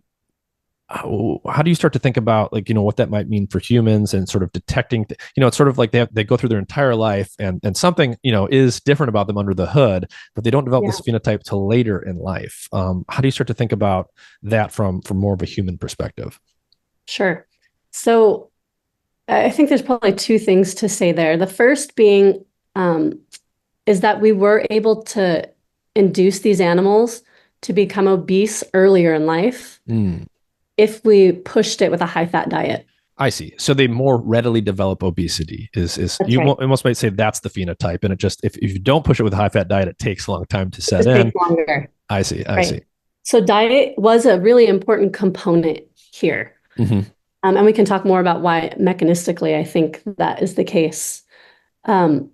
how do you start to think about, like, what that might mean for humans and sort of detecting, it's sort of like they go through their entire life and something, is different about them under the hood, but they don't develop Yeah, this phenotype till later in life. How do you start to think about that from more of a human perspective? sure. So I think there's probably two things to say there. The first being is that we were able to induce these animals to become obese earlier in life Mm, if we pushed it with a high fat diet. I see. So they more readily develop obesity. Is That's you right. almost might say that's the phenotype, and it just, if you don't push it with a high fat diet, it takes a long time to It set just in. takes longer. I see. I see. Right. So diet was a really important component here. Hmm. And we can talk more about why mechanistically I think that is the case. Um,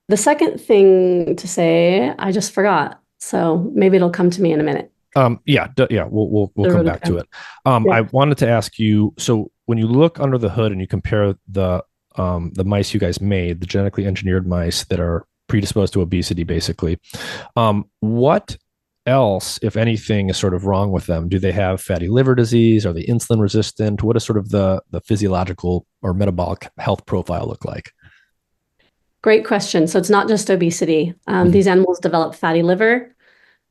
the second thing to say, I just forgot. So maybe it'll come to me in a minute. Yeah. We'll come back to it. Yeah. I wanted to ask you. So when you look under the hood and you compare the mice you guys made, the genetically engineered mice that are predisposed to obesity, basically, what else, if anything, is sort of wrong with them? Do they have fatty liver disease? Are they insulin resistant? What does sort of the physiological or metabolic health profile look like? Great question. So it's not just obesity. Mhm. These animals develop fatty liver.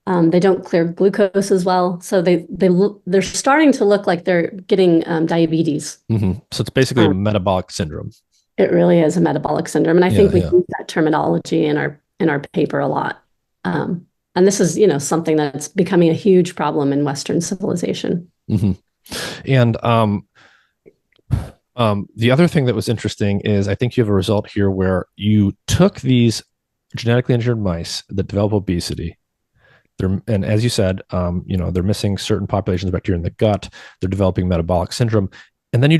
They don't clear glucose as well. So they're starting to look like they're getting diabetes. Mhm. So it's basically a Um, metabolic syndrome. it really is a metabolic syndrome, and I Yeah, think we yeah. use that terminology in our paper a lot. And this is, something that's becoming a huge problem in Western civilization. Hmm. And the other thing that was interesting is I think you have a result here where you took these genetically engineered mice that develop obesity. And as you said, they're missing certain populations of bacteria in the gut. They're developing metabolic syndrome, and then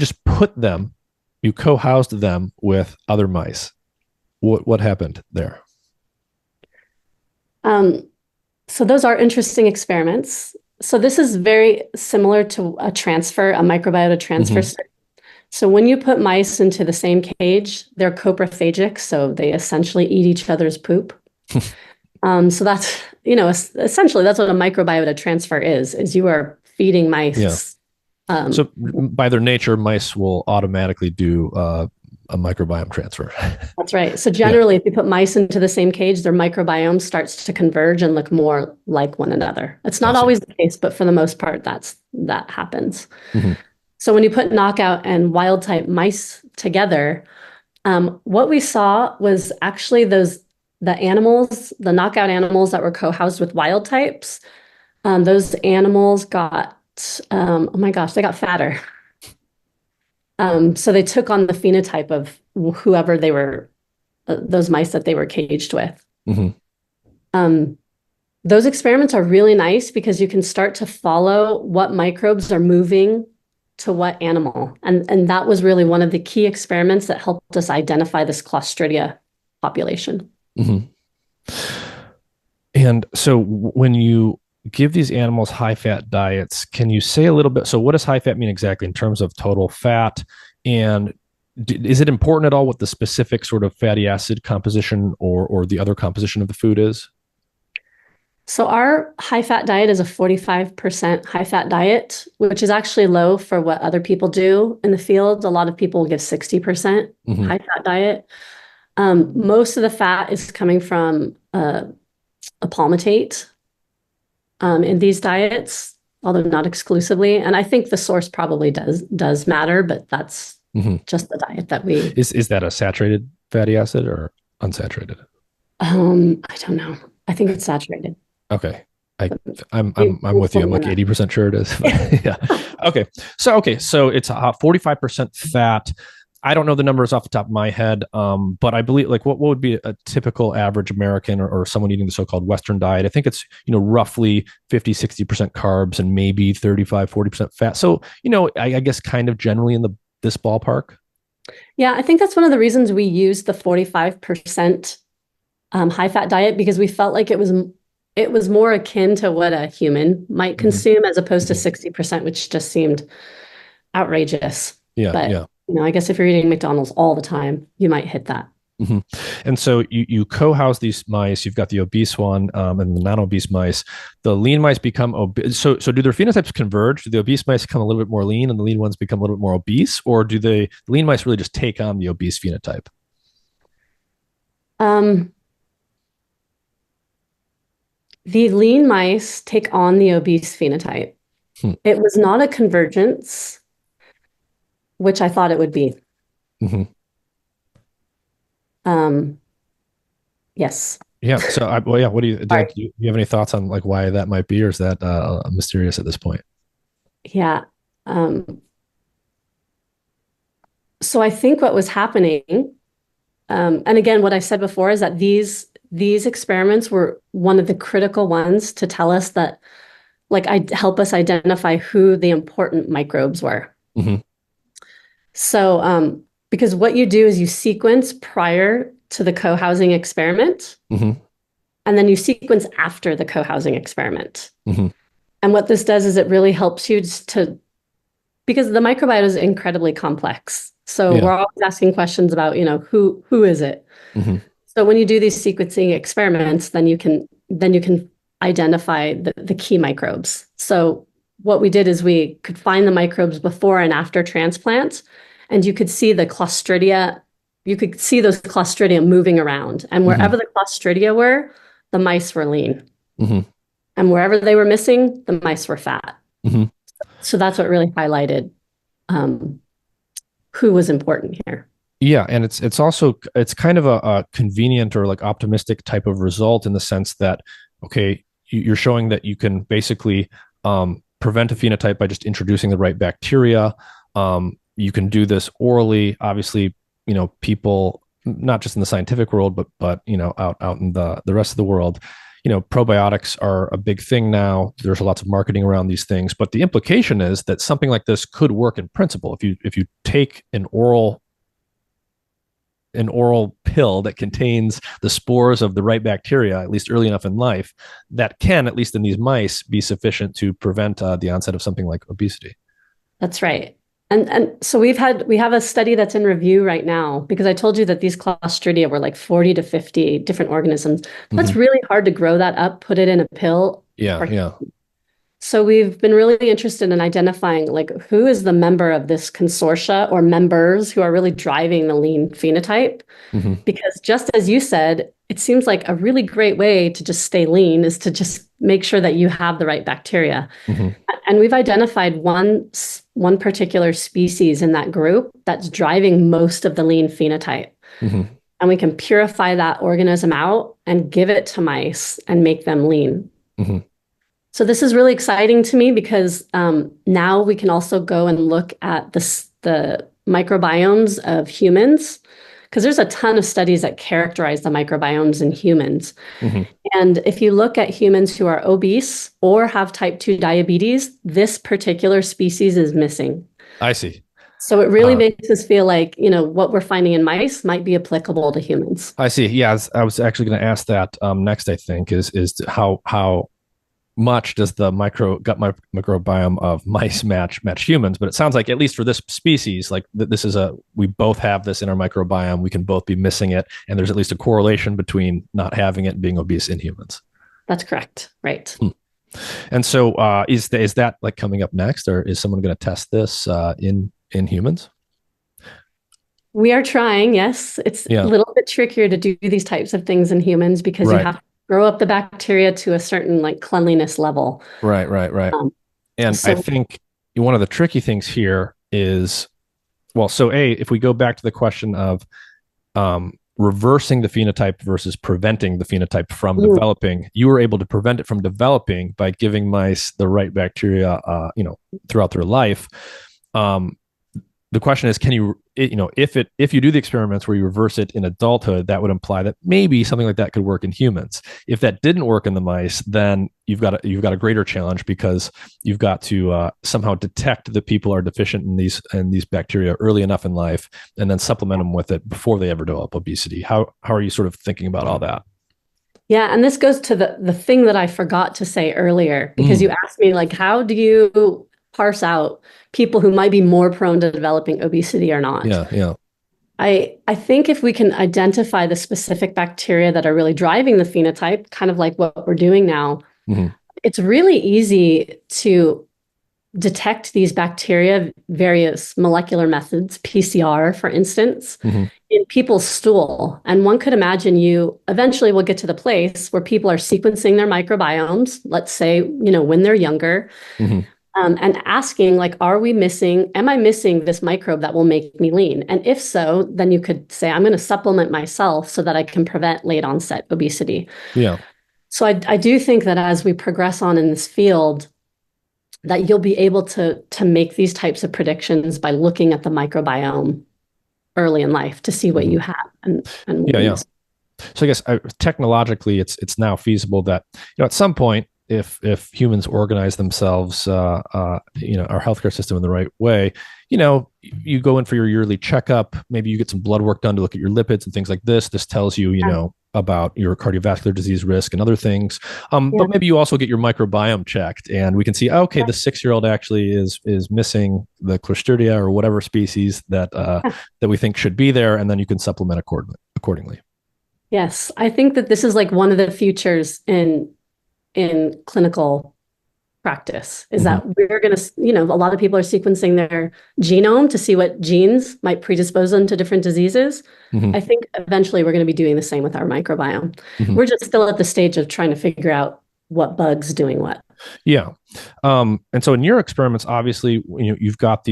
you co-housed them with other mice. What happened there? Um, so those are interesting experiments. So this is very similar to a microbiota transfer Mm-hmm. study. So when you put mice into the same cage, they're coprophagic, so they essentially eat each other's poop. So that's, essentially that's what a microbiota transfer is you are feeding Yeah. mice. So by their nature, mice will automatically do a microbiome transfer. That's right. So generally, if you put mice into the same cage, their microbiome starts to converge and look more like one another. It's not always the case, but for the most part, that happens. Mm-hmm. So when you put knockout and wild type mice together, what we saw was actually the knockout animals that were co-housed with wild types, those animals got, oh my gosh, they got fatter. So they took on the phenotype of whoever they were, those mice that they were caged with. Mm-hmm. Those experiments are really nice because you can start to follow what microbes are moving to what animal. And that was really one of the key experiments that helped us identify this Clostridia population. Mm-hmm. And so when you give these animals high-fat diets, can you say a little bit, so what does high-fat mean exactly in terms of total fat? And is it important at all what the specific sort of fatty acid composition or the other composition of the food is? So our high-fat diet is a 45% high-fat diet, which is actually low for what other people do in the field. A lot of people give 60% high-fat diet. Most of the fat is coming from a palmitate in these diets, although not exclusively. And I think the source probably does matter, but that's just the diet that we... Is that a saturated fatty acid or unsaturated? I don't know. I think it's saturated. Okay. I'm with you. I'm like 80% sure it is. Yeah. Okay. So it's 45% fat. I don't know the numbers off the top of my head, but I believe like what would be a typical average American or someone eating the so-called Western diet? I think it's, roughly 50, 60% carbs and maybe 35, 40% fat. So, I guess kind of generally in this ballpark. Yeah, I think that's one of the reasons we used the 45% high-fat diet, because we felt like it was more akin to what a human might consume as opposed to 60%, which just seemed outrageous. Yeah, but, yeah. I guess if you're eating McDonald's all the time, you might hit that. Mm-hmm. And so you co-house these mice. You've got the obese one and the non-obese mice. The lean mice become obese. So do their phenotypes converge? Do the obese mice become a little bit more lean and the lean ones become a little bit more obese? Or do the lean mice really just take on the obese phenotype? The lean mice take on the obese phenotype. It was not a convergence, which I thought it would be. Yes. Yeah. So, what do you have any thoughts on like why that might be, or is that mysterious at this point? Yeah. So I think what was happening, and again, what I said before is that these experiments were one of the critical ones to tell us that, help us identify who the important microbes were. So, because what you do is you sequence prior to the co-housing experiment, and then you sequence after the co-housing experiment. And what this does is it really helps you because the microbiota is incredibly complex. So we're always asking questions about, who is it? So when you do these sequencing experiments, then you can identify the key microbes. So what we did is we could find the microbes before and after transplant, and you could see the Clostridia. You could see those Clostridia moving around, and wherever the Clostridia were, the mice were lean, and wherever they were missing, the mice were fat. So that's what really highlighted who was important here. Yeah, and it's also kind of a convenient or like optimistic type of result in the sense that, okay, you're showing that you can basically prevent a phenotype by just introducing the right bacteria. You can do this orally. Obviously, people not just in the scientific world, but out in the rest of the world, probiotics are a big thing now. There's lots of marketing around these things, but the implication is that something like this could work in principle. If you take an oral pill that contains the spores of the right bacteria, at least early enough in life, that can, at least in these mice, be sufficient to prevent the onset of something like obesity. That's right. And so we have a study that's in review right now, because I told you that these Clostridia were like 40 to 50 different organisms. That's really hard to grow that up, put it in a pill. Yeah. So we've been really interested in identifying like who is the member of this consortia or members who are really driving the lean phenotype. Hmm. Because just as you said, it seems like a really great way to just stay lean is to just make sure that you have the right bacteria. Hmm. And we've identified one particular species in that group that's driving most of the lean phenotype. Hmm. And we can purify that organism out and give it to mice and make them lean. Hmm. So this is really exciting to me because now we can also go and look at the microbiomes of humans, because there's a ton of studies that characterize the microbiomes in humans. Hmm. And if you look at humans who are obese or have type 2 diabetes, this particular species is missing. I see. So it really makes us feel like, what we're finding in mice might be applicable to humans. I see. Yeah, I was actually going to ask that next. I think is how much does the microbiome of mice match humans? But it sounds like, at least for this species, like this is we both have this in our microbiome. We can both be missing it, and there's at least a correlation between not having it and being obese in humans. That's correct. Right. Hmm. And so, is that like coming up next, or is someone going to test this in humans? We are trying, yes. It's a little bit trickier to do these types of things in humans because you have to grow up the bacteria to a certain like cleanliness level. Right. And I think one of the tricky things here is, well, so if we go back to the question of reversing the phenotype versus preventing the phenotype from developing, you were able to prevent it from developing by giving mice the right bacteria, throughout their life. The question is, can you, if you do the experiments where you reverse it in adulthood, that would imply that maybe something like that could work in humans. If that didn't work in the mice, then you've got a greater challenge, because you've got to somehow detect that people are deficient in these bacteria early enough in life, and then supplement them with it before they ever develop obesity. How are you sort of thinking about all that? Yeah, and this goes to the thing that I forgot to say earlier, because you asked me, like, how do you parse out people who might be more prone to developing obesity or not? Yeah. I think if we can identify the specific bacteria that are really driving the phenotype, kind of like what we're doing now, it's really easy to detect these bacteria, various molecular methods, PCR, for instance, in people's stool. And one could imagine you eventually will get to the place where people are sequencing their microbiomes, let's say, when they're younger, and asking, like, am I missing this microbe that will make me lean? And if so, then you could say, I'm going to supplement myself so that I can prevent late onset obesity. Yeah. So I do think that as we progress on in this field, that you'll be able to make these types of predictions by looking at the microbiome early in life to see what you have and yeah. So I guess technologically, it's now feasible that at some point, if humans organize themselves, our healthcare system in the right way, you go in for your yearly checkup. Maybe you get some blood work done to look at your lipids and things like this. This tells you, about your cardiovascular disease risk and other things. But maybe you also get your microbiome checked, and we can see, okay, the 6-year-old actually is missing the Clostridia or whatever species that we think should be there, and then you can supplement accordingly. Yes, I think that this is like one of the futures in clinical practice, is that we're going to, a lot of people are sequencing their genome to see what genes might predispose them to different diseases. I think eventually we're going to be doing the same with our microbiome. We're just still at the stage of trying to figure out what bug's doing what. Yeah. And so in your experiments, obviously, you've got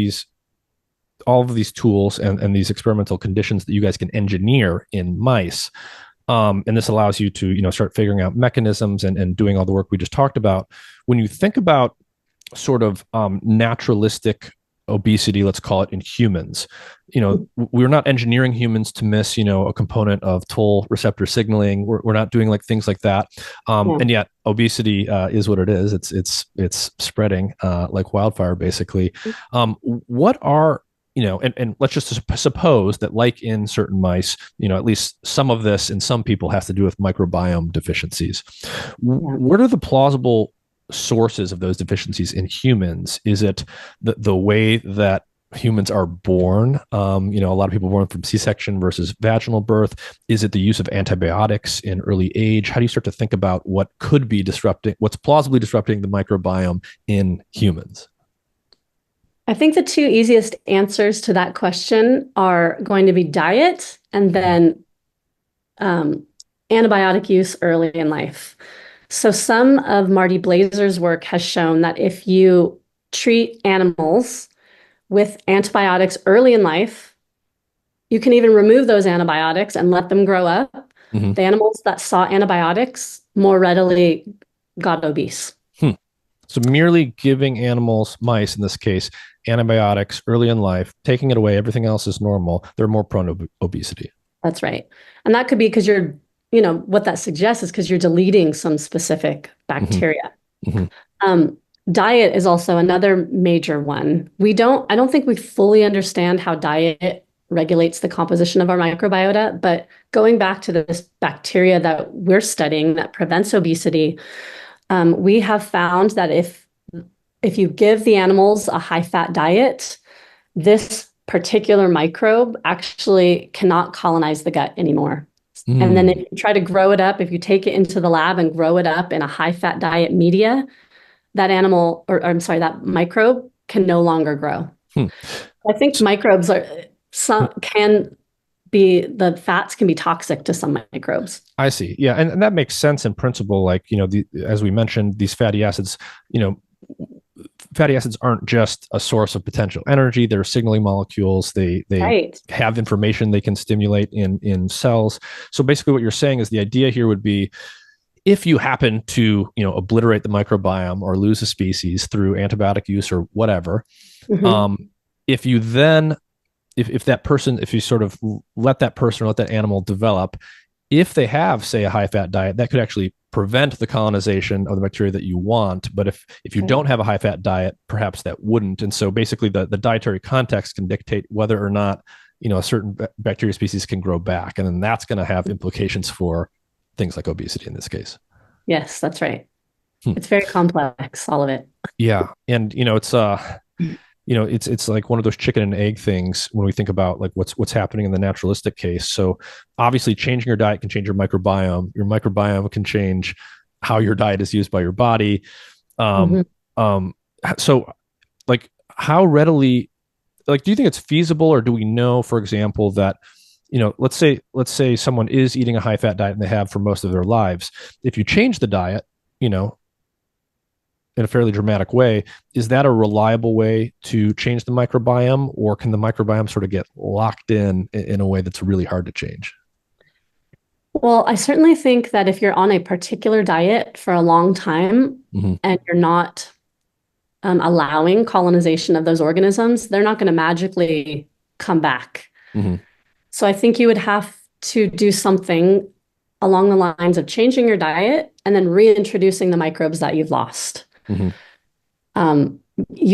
all of these tools and these experimental conditions that you guys can engineer in mice. And this allows you to, start figuring out mechanisms and doing all the work we just talked about. When you think about sort of naturalistic obesity, let's call it, in humans, we're not engineering humans to miss, a component of toll receptor signaling. We're not doing like things like that. And yet obesity is what it is. It's spreading like wildfire, basically. What are and let's just suppose that, like in certain mice, at least some of this in some people has to do with microbiome deficiencies. What are the plausible sources of those deficiencies in humans? Is it the way that humans are born? A lot of people born from C-section versus vaginal birth. Is it the use of antibiotics in early age? How do you start to think about what could be disrupting, what's plausibly disrupting the microbiome in humans? I think the two easiest answers to that question are going to be diet and then antibiotic use early in life. So some of Marty Blazer's work has shown that if you treat animals with antibiotics early in life, you can even remove those antibiotics and let them grow up. Mm-hmm. The animals that saw antibiotics more readily got obese. So merely giving animals, mice in this case, antibiotics early in life, taking it away, everything else is normal, they're more prone to obesity. That's right. And that could be because what that suggests is because you're deleting some specific bacteria. Mm-hmm. Diet is also another major one. I don't think we fully understand how diet regulates the composition of our microbiota, but going back to this bacteria that we're studying that prevents obesity, we have found that if you give the animals a high-fat diet, this particular microbe actually cannot colonize the gut anymore. And then if you try to grow it up, if you take it into the lab and grow it up in a high-fat diet media, that animal, or I'm sorry, that microbe can no longer grow. I think microbes the fats can be toxic to some microbes. I see. Yeah. And that makes sense in principle. Like, as we mentioned, these fatty acids, fatty acids aren't just a source of potential energy. They're signaling molecules. They Right. have information they can stimulate in cells. So basically what you're saying is the idea here would be, if you happen to, obliterate the microbiome or lose a species through antibiotic use or whatever, if you then, if that person, if you sort of let that person or let that animal develop, if they have, say, a high-fat diet, that could actually prevent the colonization of the bacteria that you want. But if you don't have a high-fat diet, perhaps that wouldn't. And so basically the dietary context can dictate whether or not, a certain bacteria species can grow back. And then that's going to have implications for things like obesity in this case. Yes, that's right. It's very complex, all of it. Yeah. And, it's like one of those chicken and egg things when we think about like what's happening in the naturalistic case. So obviously changing your diet can change your microbiome. Your microbiome can change how your diet is used by your body. So like how readily, like, do you think it's feasible, or do we know, for example, that, let's say someone is eating a high fat diet and they have for most of their lives. If you change the diet, in a fairly dramatic way, is that a reliable way to change the microbiome, or can the microbiome sort of get locked in a way that's really hard to change? Well, I certainly think that if you're on a particular diet for a long time and you're not allowing colonization of those organisms, they're not going to magically come back. So I think you would have to do something along the lines of changing your diet and then reintroducing the microbes that you've lost. You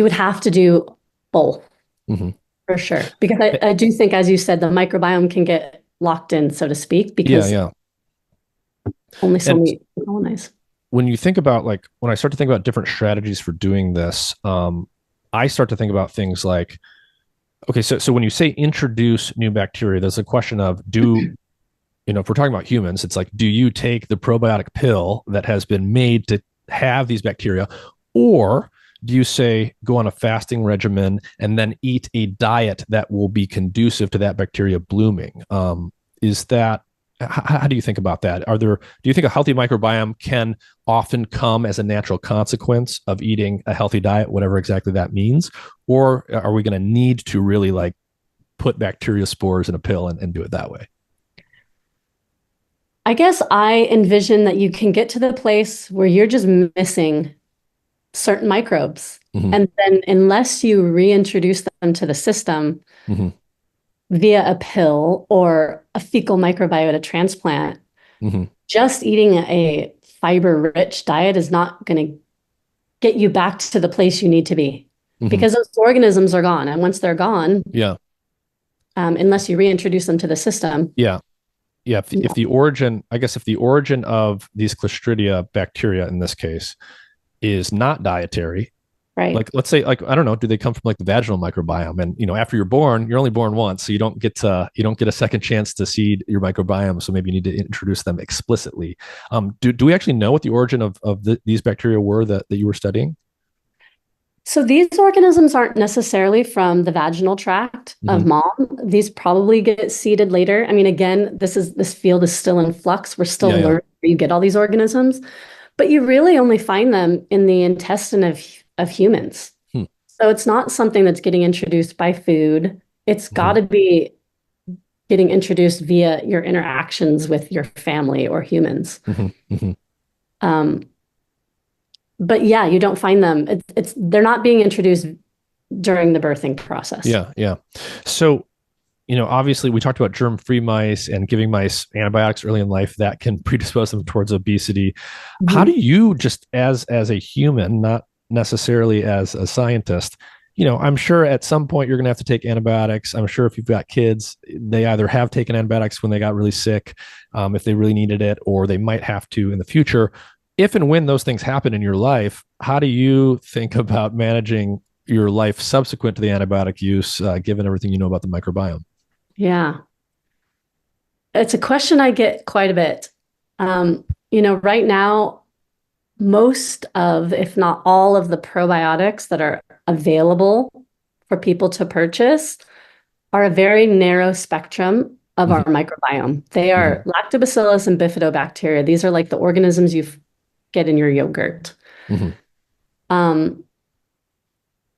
would have to do both for sure. Because I do think, as you said, the microbiome can get locked in, so to speak, because only so many colonize. When you think about, like, when I start to think about different strategies for doing this, I start to think about things like, okay, so when you say introduce new bacteria, there's a question of if we're talking about humans, it's like, do you take the probiotic pill that has been made to have these bacteria, or do you say go on a fasting regimen and then eat a diet that will be conducive to that bacteria blooming? How do you think about that? Do you think a healthy microbiome can often come as a natural consequence of eating a healthy diet, whatever exactly that means? Or are we going to need to really like put bacteria spores in a pill and do it that way? I guess I envision that you can get to the place where you're just missing certain microbes. And then unless you reintroduce them to the system via a pill or a fecal microbiota transplant, just eating a fiber-rich diet is not going to get you back to the place you need to be because those organisms are gone. And once they're gone, unless you reintroduce them to the system. If the origin of these Clostridia bacteria in this case is not dietary, Right. Like, let's say, like, I don't know, do they come from like the vaginal microbiome? And, after you're born, you're only born once, so you don't get a second chance to seed your microbiome. So maybe you need to introduce them explicitly. Do we actually know what the origin of these bacteria were that you were studying? So these organisms aren't necessarily from the vaginal tract of Mhm. mom. These probably get seeded later. I mean, again, this field is still in flux. We're still Yeah, yeah. learning where you get all these organisms, but you really only find them in the intestine of humans. Hmm. So it's not something that's getting introduced by food. It's got Mhm. to be getting introduced via your interactions with your family or humans. Mhm. Mhm. Um, but yeah, you don't find them. They're not being introduced during the birthing process. Yeah, yeah. So, obviously we talked about germ-free mice and giving mice antibiotics early in life that can predispose them towards obesity. How do Mhm. you, just as a human, not necessarily as a scientist, I'm sure at some point you're going to have to take antibiotics. I'm sure if you've got kids, they either have taken antibiotics when they got really sick, if they really needed it, or they might have to in the future. If and when those things happen in your life, how do you think about managing your life subsequent to the antibiotic use, given everything you know about the microbiome? Yeah, it's a question I get quite a bit. Right now, most of, if not all of the probiotics that are available for people to purchase are a very narrow spectrum of Mm-hmm. our microbiome. They Mm-hmm. are lactobacillus and bifidobacteria. These are like the organisms you get in your yogurt. Mm-hmm. Um,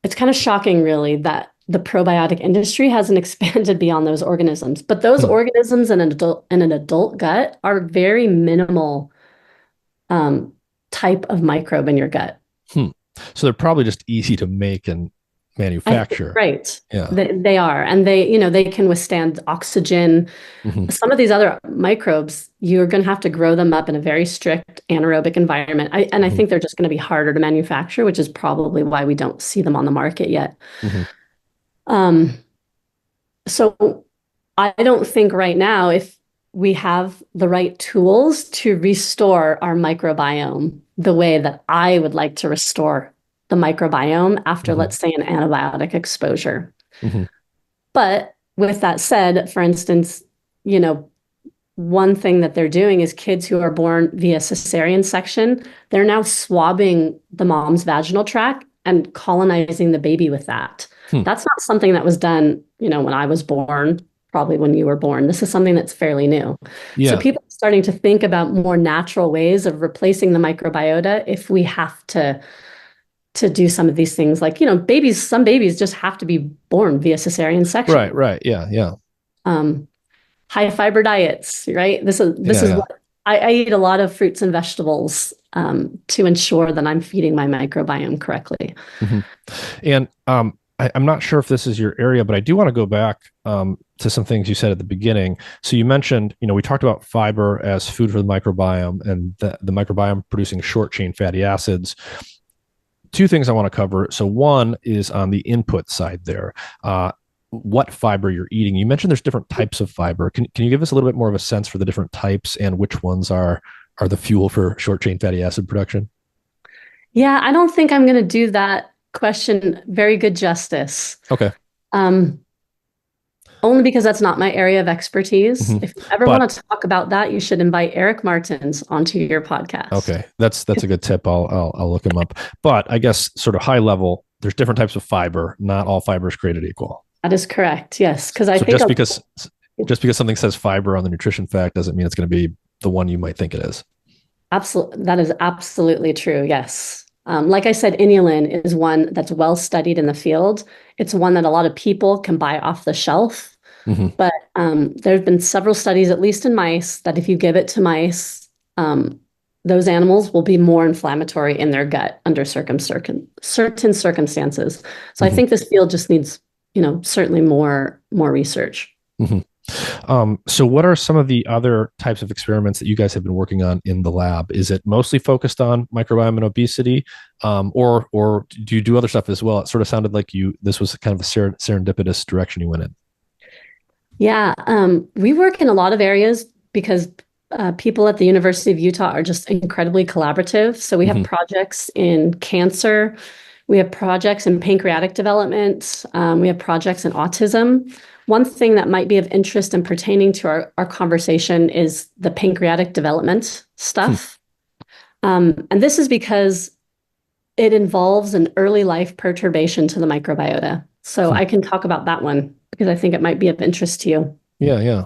it's kind of shocking, really, that the probiotic industry hasn't expanded beyond those organisms. But those Hmm. organisms in an adult gut are very minimal um, type of microbe in your gut. Hmm. So they're probably just easy to make and manufacture. Right. Yeah. They are, and they can withstand oxygen. Mm-hmm. Some of these other microbes, you're going to have to grow them up in a very strict anaerobic environment. I Mm-hmm. think they're just going to be harder to manufacture, which is probably why we don't see them on the market yet. Mm-hmm. Um, so I don't think right now, if we have the right tools to restore our microbiome the way that I would like to restore the microbiome after, Mm-hmm. let's say, an antibiotic exposure. Mm-hmm. But with that said, for instance, you know, one thing that they're doing is kids who are born via cesarean section, they're now swabbing the mom's vaginal tract and colonizing the baby with that. Hmm. That's not something that was done, when I was born, probably when you were born. This is something that's fairly new. So Yeah. people are starting to think about more natural ways of replacing the microbiota if we have to do some of these things. Like, some babies just have to be born via cesarean Right. section. Right. Yeah. Yeah. Um, High fiber diets, right? This Yeah. is Yeah. what I eat, a lot of fruits and vegetables to ensure that I'm feeding my microbiome correctly. Mm-hmm. And I'm not sure if this is your area, but I do want to go back to some things you said at the beginning. So you mentioned, we talked about fiber as food for the microbiome and the microbiome producing short chain fatty acids. Two things I want to cover. So one is on the input side there. What fiber you're eating. You mentioned there's different types of fiber. Can you give us a little bit more of a sense for the different types and which ones are the fuel for short chain fatty acid production? Yeah, I don't think I'm going to do that question very good justice. Okay. Um, Only because that's not my area of expertise. Mm-hmm. If you ever But want to talk about that, you should invite Eric Martins onto your podcast. okay, that's a good tip. I'll look him up. But I guess sort of high level, there's different types of fiber. Not all fiber is created equal. That is correct. Yes, because I So think just because something says fiber on the nutrition fact doesn't mean it's going to be the one you might think it is. absolutely, that is absolutely true. Yes. Like I said, inulin is one that's well studied in the field. It's one that a lot of people can buy off the shelf. Mm-hmm. But there have been several studies, at least in mice, that if you give it to mice, those animals will be more inflammatory in their gut under certain circumstances. So I Mm-hmm. think this field just needs, certainly more research. Mm-hmm. So what are some of the other types of experiments that you guys have been working on in the lab? Is it mostly focused on microbiome and obesity? Or do you do other stuff as well? It sort of sounded like this was kind of a serendipitous direction you went in. Yeah, we work in a lot of areas because people at the University of Utah are just incredibly collaborative. So we have Mm-hmm. projects in cancer, We have projects in pancreatic development. We have projects in autism. One thing that might be of interest and pertaining to our conversation is the pancreatic development stuff. And this is because it involves an early life perturbation to the microbiota. So I can talk about that one because I think it might be of interest to you. Yeah.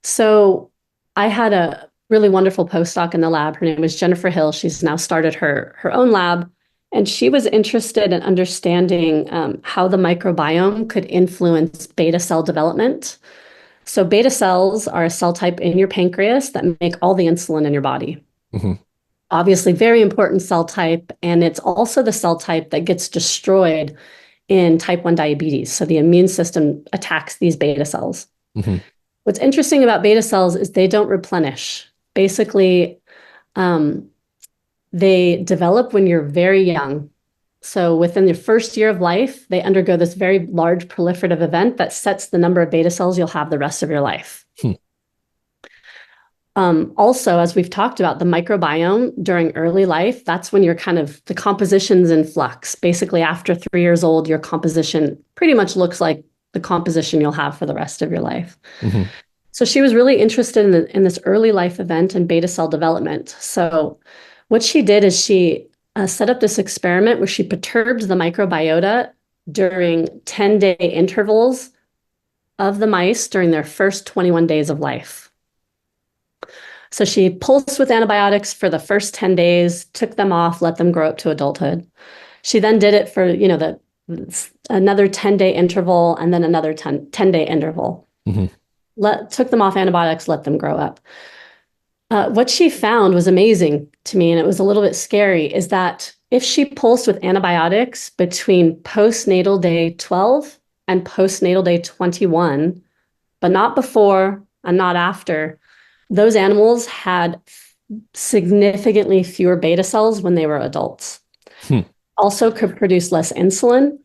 So I had a really wonderful postdoc in the lab. Her name was Jennifer Hill. She's now started her own lab. And she was interested in understanding how the microbiome could influence beta cell development. So beta cells are a cell type in your pancreas that make all the insulin in your body. Obviously, very important cell type. And it's also the cell type that gets destroyed in type 1 diabetes. So the immune system attacks these beta cells. What's interesting about beta cells is they don't replenish. Basically, they develop when you're very young. So within the first year of life, they undergo this very large proliferative event that sets the number of beta cells you'll have the rest of your life. Also, as we've talked about, the microbiome during early life, that's when you're the composition's in flux. Basically, after 3 years old, your composition pretty much looks like the composition you'll have for the rest of your life. So she was really interested in this early life event and beta cell development. So what she did is she set up this experiment where she perturbed the microbiota during 10-day intervals of the mice during their first 21 days of life. So she pulsed with antibiotics for the first 10 days, took them off, let them grow up to adulthood. She then did it for, another 10-day interval and then another 10-day interval. Took them off antibiotics, let them grow up. What she found was amazing to me, and it was a little bit scary, is that if she pulsed with antibiotics between postnatal day 12 and postnatal day 21, but not before and not after, those animals had significantly fewer beta cells when they were adults. Also could produce less insulin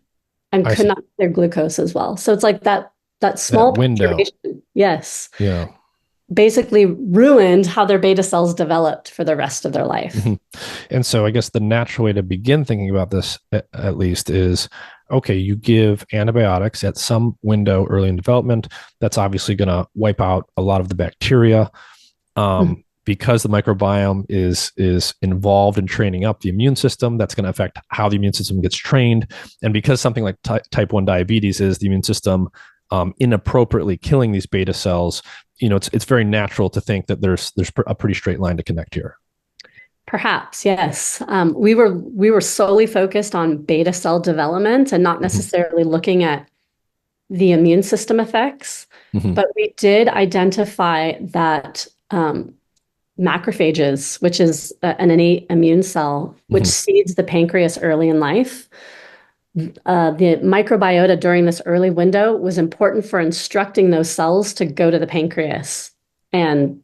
and could not get their glucose as well. So it's like that small window. Yes. Yeah. Basically ruined how their beta cells developed for the rest of their life. And so I guess the natural way to begin thinking about this, at least, is, okay, you give antibiotics at some window early in development. That's obviously going to wipe out a lot of the bacteria. Because the microbiome is involved in training up the immune system, that's going to affect how the immune system gets trained. And because something like type 1 diabetes is the immune system inappropriately killing these beta cells, it's very natural to think that there's a pretty straight line to connect here. Perhaps, yes. We were solely focused on beta cell development and not necessarily looking at the immune system effects. But we did identify that macrophages, which is an innate immune cell, which seeds the pancreas early in life. The microbiota during this early window was important for instructing those cells to go to the pancreas and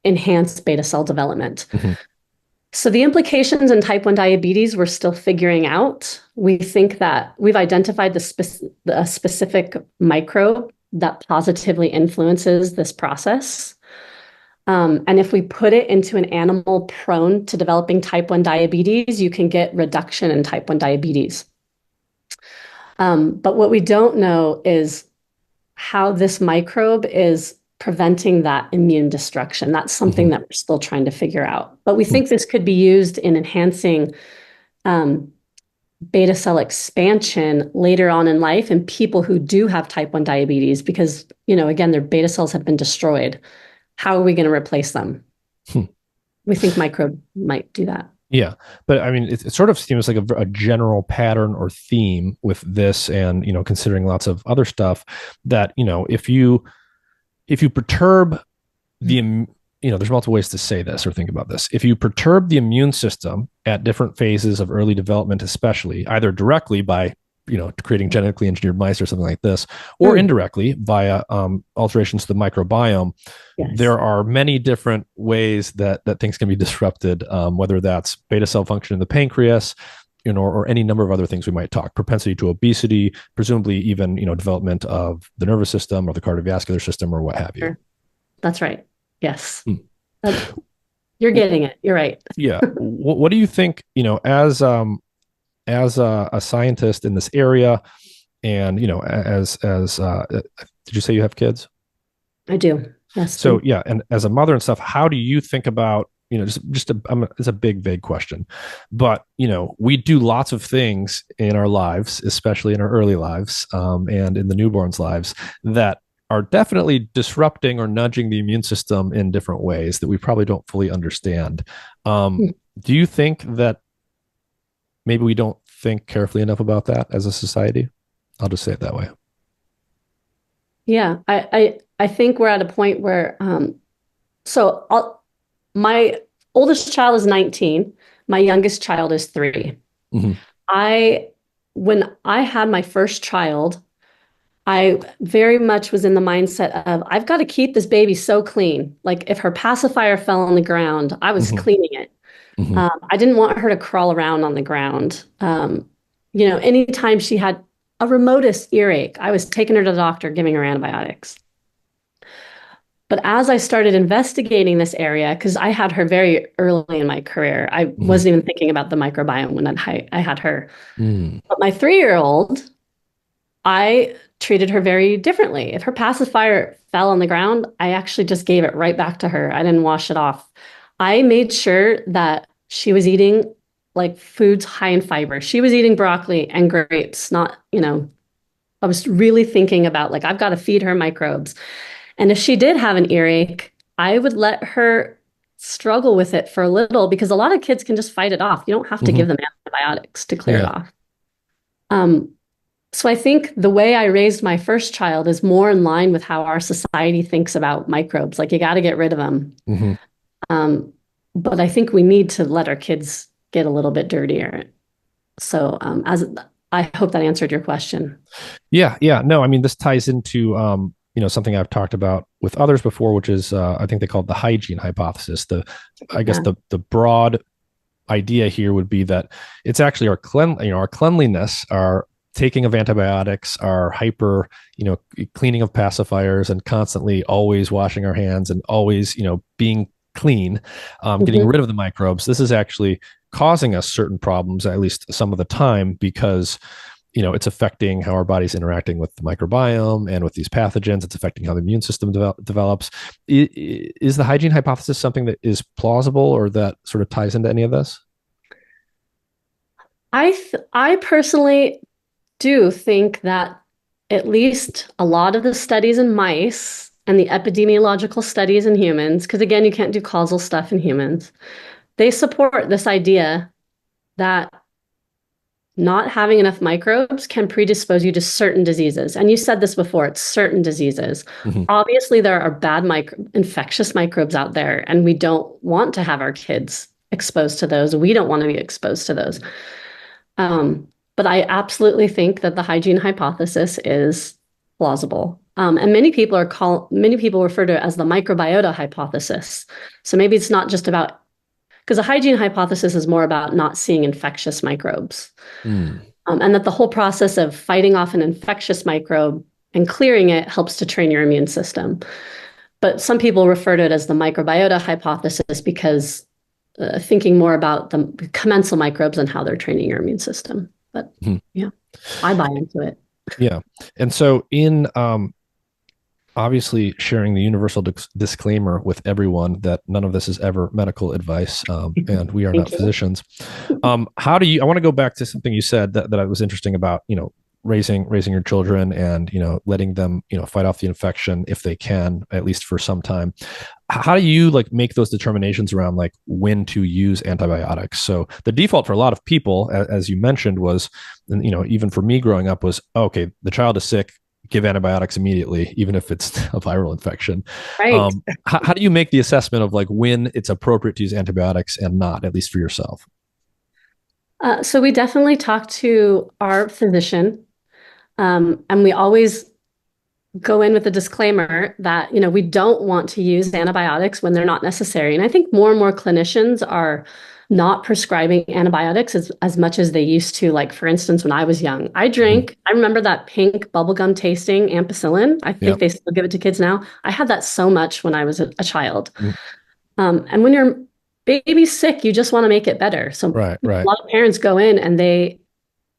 enhance beta cell development. So the implications in type 1 diabetes we're still figuring out. We think that we've identified a specific microbe that positively influences this process. And if we put it into an animal prone to developing type 1 diabetes, you can get reduction in type 1 diabetes. But what we don't know is how this microbe is preventing that immune destruction. That's something that we're still trying to figure out. But we think this could be used in enhancing beta cell expansion later on in life in people who do have type 1 diabetes because, again, their beta cells have been destroyed. How are we going to replace them? We think microbe might do that. Yeah. But I mean, it sort of seems like a general pattern or theme with this and, considering lots of other stuff that, if you perturb the, there's multiple ways to say this or think about this. If you perturb the immune system at different phases of early development, especially either directly by creating genetically engineered mice or something like this, or indirectly via alterations to the microbiome. Yes. There are many different ways that things can be disrupted, whether that's beta cell function in the pancreas, or any number of other things we might talk, propensity to obesity, presumably even, development of the nervous system or the cardiovascular system or what have you. That's right. Yes. You're getting it. You're right. Yeah. What do you think, as as a scientist in this area, and did you say you have kids? I do. Yes, So two. yeah, and as a mother and stuff, how do you think about, it's a big, vague question, but we do lots of things in our lives, especially in our early lives, and in the newborns' lives, that are definitely disrupting or nudging the immune system in different ways that we probably don't fully understand. Hmm. Do you think that maybe we don't think carefully enough about that as a society? I'll just say it that way. Yeah, I think we're at a point where so my oldest child is 19, my youngest child is 3. Mm-hmm. I when I had my first child, I very much was in the mindset of I've got to keep this baby so clean. Like if her pacifier fell on the ground, I was Mm-hmm. cleaning it. Mm-hmm. I didn't want her to crawl around on the ground. Anytime she had a remotest earache, I was taking her to the doctor, giving her antibiotics. But as I started investigating this area, because I had her very early in my career, I Mm-hmm. wasn't even thinking about the microbiome when I had her. Mm. But my 3-year-old, I treated her very differently. If her pacifier fell on the ground, I actually just gave it right back to her. I didn't wash it off. I made sure that she was eating like foods high in fiber. She was eating broccoli and grapes, I was really thinking about like, I've got to feed her microbes. And if she did have an earache, I would let her struggle with it for a little because a lot of kids can just fight it off. You don't have to Mm-hmm. give them antibiotics to clear it Yeah. off. Um, so I think the way I raised my first child is more in line with how our society thinks about microbes. Like you got to get rid of them. Mm-hmm. Um, but I think we need to let our kids get a little bit dirtier. So as I hope that answered your question. Yeah, yeah. No, I mean, this ties into something I've talked about with others before, which is I think they call it the hygiene hypothesis. I guess Yeah. the broad idea here would be that it's actually our cleanliness, our taking of antibiotics, our hyper, cleaning of pacifiers, and constantly always washing our hands and always, being clean, getting Mhm. rid of the microbes. This is actually causing us certain problems, at least some of the time, because it's affecting how our body's interacting with the microbiome and with these pathogens. It's affecting how the immune system develops. Is the hygiene hypothesis something that is plausible or that sort of ties into any of this? I personally do think that at least a lot of the studies in mice and the epidemiological studies in humans, because again, you can't do causal stuff in humans, they support this idea that not having enough microbes can predispose you to certain diseases. And you said this before, it's certain diseases. Mm-hmm. Obviously, there are bad infectious microbes out there, and we don't want to have our kids exposed to those. We don't want to be exposed to those. But I absolutely think that the hygiene hypothesis is plausible. And many people refer to it as the microbiota hypothesis. So maybe it's not just about because the hygiene hypothesis is more about not seeing infectious microbes. Mm. And that the whole process of fighting off an infectious microbe and clearing it helps to train your immune system. But some people refer to it as the microbiota hypothesis because thinking more about the commensal microbes and how they're training your immune system. But Mm. yeah, I buy into it. Yeah. And so in obviously sharing the universal disclaimer with everyone that none of this is ever medical advice, and we are Thank not you. physicians. How do you, I want to go back to something you said that was interesting about, raising your children and, letting them, fight off the infection if they can, at least for some time. How do you like make those determinations around like when to use antibiotics? So the default for a lot of people, as you mentioned, was, even for me growing up was, okay, the child is sick, give antibiotics immediately, even if it's a viral infection. Right. How do you make the assessment of like when it's appropriate to use antibiotics and not, at least for yourself? So we definitely talk to our physician, and we always go in with a disclaimer that, we don't want to use antibiotics when they're not necessary. And I think more and more clinicians are not prescribing antibiotics as much as they used to. Like, for instance, when I was young, Mm-hmm. I remember that pink bubblegum tasting ampicillin. I Yeah. think they still give it to kids now. I had that so much when I was a child. Mm. And when your baby's sick, you just want to make it better. So Right. a Right. lot of parents go in and they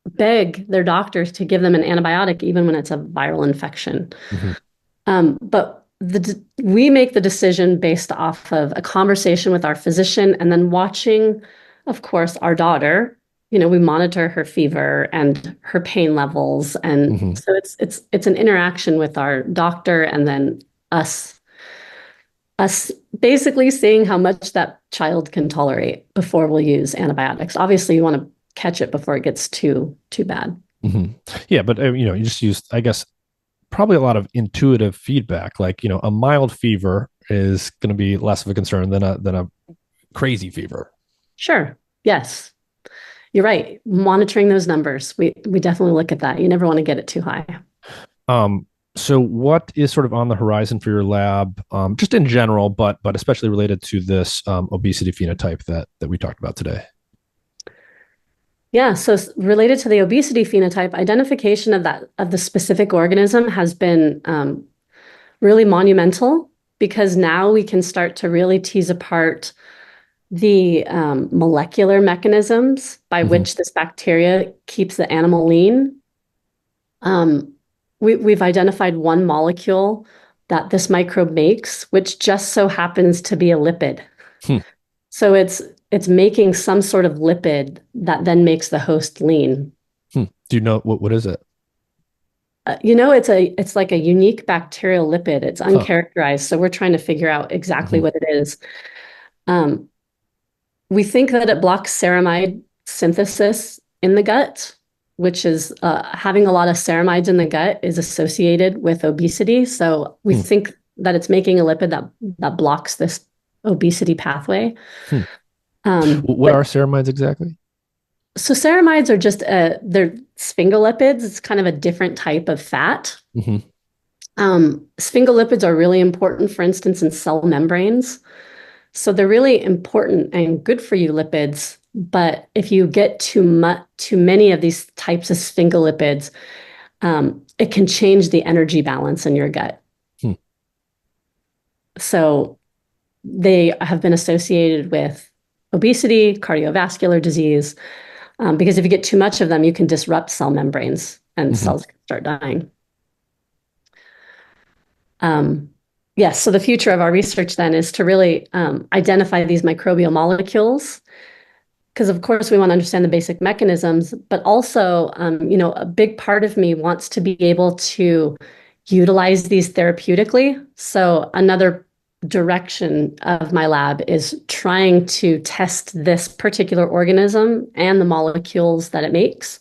beg their doctors to give them an antibiotic even when it's a viral infection. But we make the decision based off of a conversation with our physician and then watching, of course, our daughter. We monitor her fever and her pain levels. And so it's an interaction with our doctor and then us basically seeing how much that child can tolerate before we'll use antibiotics. Obviously, you want to catch it before it gets too bad. Yeah, but you just use, I guess, probably a lot of intuitive feedback. Like, a mild fever is going to be less of a concern than a crazy fever. Sure. Yes. You're right. Monitoring those numbers. We definitely look at that. You never want to get it too high. So what is sort of on the horizon for your lab, just in general, but especially related to this obesity phenotype that we talked about today? Yeah, so related to the obesity phenotype, identification of the specific organism has been really monumental, because now we can start to really tease apart the molecular mechanisms by which this bacteria keeps the animal lean. We've identified one molecule that this microbe makes, which just so happens to be a lipid. So it's making some sort of lipid that then makes the host lean. Do you know what is it? It's like a unique bacterial lipid. It's uncharacterized. So we're trying to figure out exactly what it is. We think that it blocks ceramide synthesis in the gut, which is having a lot of ceramides in the gut is associated with obesity. So we think that it's making a lipid that blocks this obesity pathway. What are ceramides exactly? So ceramides are just they're sphingolipids. It's kind of a different type of fat. Sphingolipids are really important, for instance, in cell membranes. So they're really important and good for you lipids. But if you get too many of these types of sphingolipids, it can change the energy balance in your gut. So they have been associated with obesity, cardiovascular disease, because if you get too much of them, you can disrupt cell membranes and cells can start dying. Yes, so the future of our research then is to really identify these microbial molecules, because of course we want to understand the basic mechanisms, but also, a big part of me wants to be able to utilize these therapeutically. So another direction of my lab is trying to test this particular organism and the molecules that it makes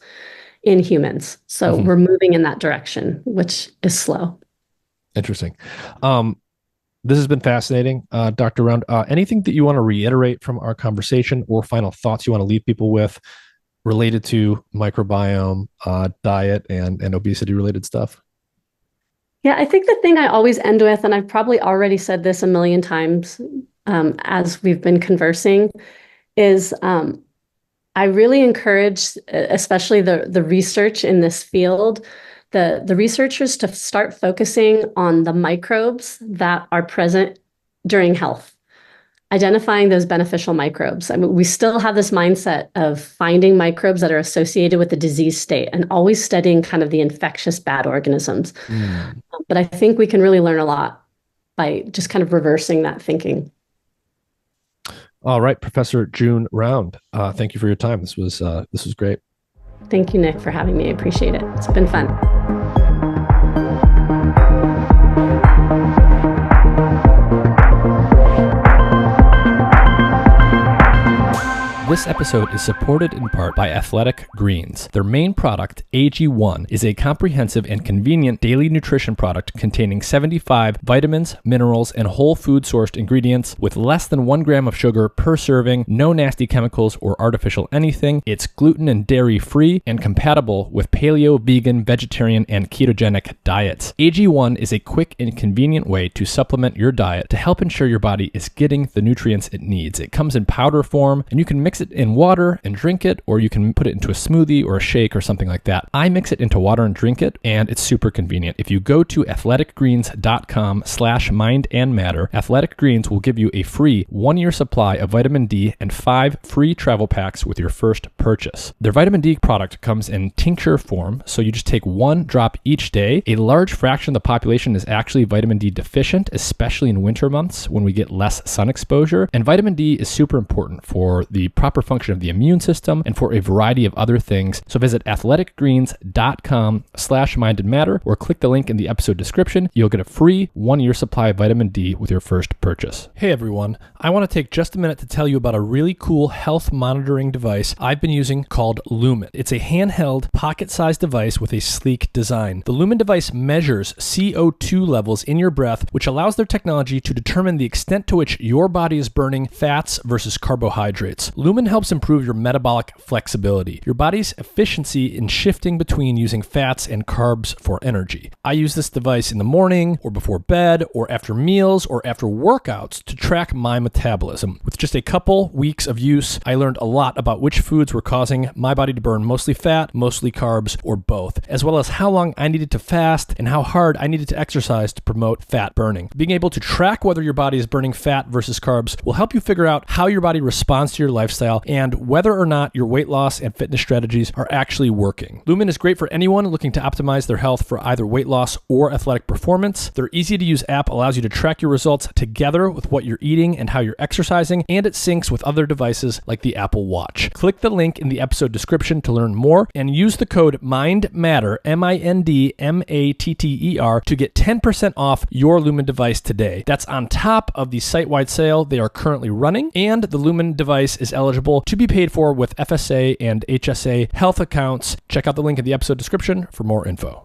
in humans. So we're moving in that direction, which is slow. Interesting. This has been fascinating, Dr. Round. Anything that you want to reiterate from our conversation, or final thoughts you want to leave people with related to microbiome, diet, and obesity-related stuff? Yeah, I think the thing I always end with, and I've probably already said this a million times as we've been conversing, is I really encourage, especially the research in this field, the researchers to start focusing on the microbes that are present during health, identifying those beneficial microbes. I mean, we still have this mindset of finding microbes that are associated with the disease state and always studying kind of the infectious bad organisms. But I think we can really learn a lot by just kind of reversing that thinking. All right, Professor June Round, thank you for your time. This was great. Thank you, Nick, for having me. I appreciate it. It's been fun. This episode is supported in part by Athletic Greens. Their main product, AG1, is a comprehensive and convenient daily nutrition product containing 75 vitamins, minerals, and whole food sourced ingredients with less than 1 gram of sugar per serving, no nasty chemicals or artificial anything. It's gluten and dairy free and compatible with paleo, vegan, vegetarian, and ketogenic diets. AG1 is a quick and convenient way to supplement your diet to help ensure your body is getting the nutrients it needs. It comes in powder form, and you can mix it it in water and drink it, or you can put it into a smoothie or a shake or something like that. I mix it into water and drink it, and it's super convenient. If you go to athleticgreens.com/mindandmatter, Athletic Greens will give you a free 1-year supply of vitamin D and 5 free travel packs with your first purchase. Their vitamin D product comes in tincture form, so you just take 1 drop each day. A large fraction of the population is actually vitamin D deficient, especially in winter months when we get less sun exposure. And vitamin D is super important for the proper function of the immune system and for a variety of other things. So visit athleticgreens.com/mindandmatter or click the link in the episode description. You'll get a free 1-year supply of vitamin D with your first purchase. Hey everyone, I want to take just a minute to tell you about a really cool health monitoring device I've been using called Lumen. It's a handheld, pocket-sized device with a sleek design. The Lumen device measures CO2 levels in your breath, which allows their technology to determine the extent to which your body is burning fats versus carbohydrates. Lumen helps improve your metabolic flexibility, your body's efficiency in shifting between using fats and carbs for energy. I use this device in the morning or before bed or after meals or after workouts to track my metabolism. With just a couple weeks of use, I learned a lot about which foods were causing my body to burn mostly fat, mostly carbs, or both, as well as how long I needed to fast and how hard I needed to exercise to promote fat burning. Being able to track whether your body is burning fat versus carbs will help you figure out how your body responds to your lifestyle and whether or not your weight loss and fitness strategies are actually working. Lumen is great for anyone looking to optimize their health for either weight loss or athletic performance. Their easy-to-use app allows you to track your results together with what you're eating and how you're exercising, and it syncs with other devices like the Apple Watch. Click the link in the episode description to learn more and use the code MINDMATTER, MINDMATTER, to get 10% off your Lumen device today. That's on top of the site-wide sale they are currently running, and the Lumen device is eligible to be paid for with FSA and HSA health accounts. Check out the link in the episode description for more info.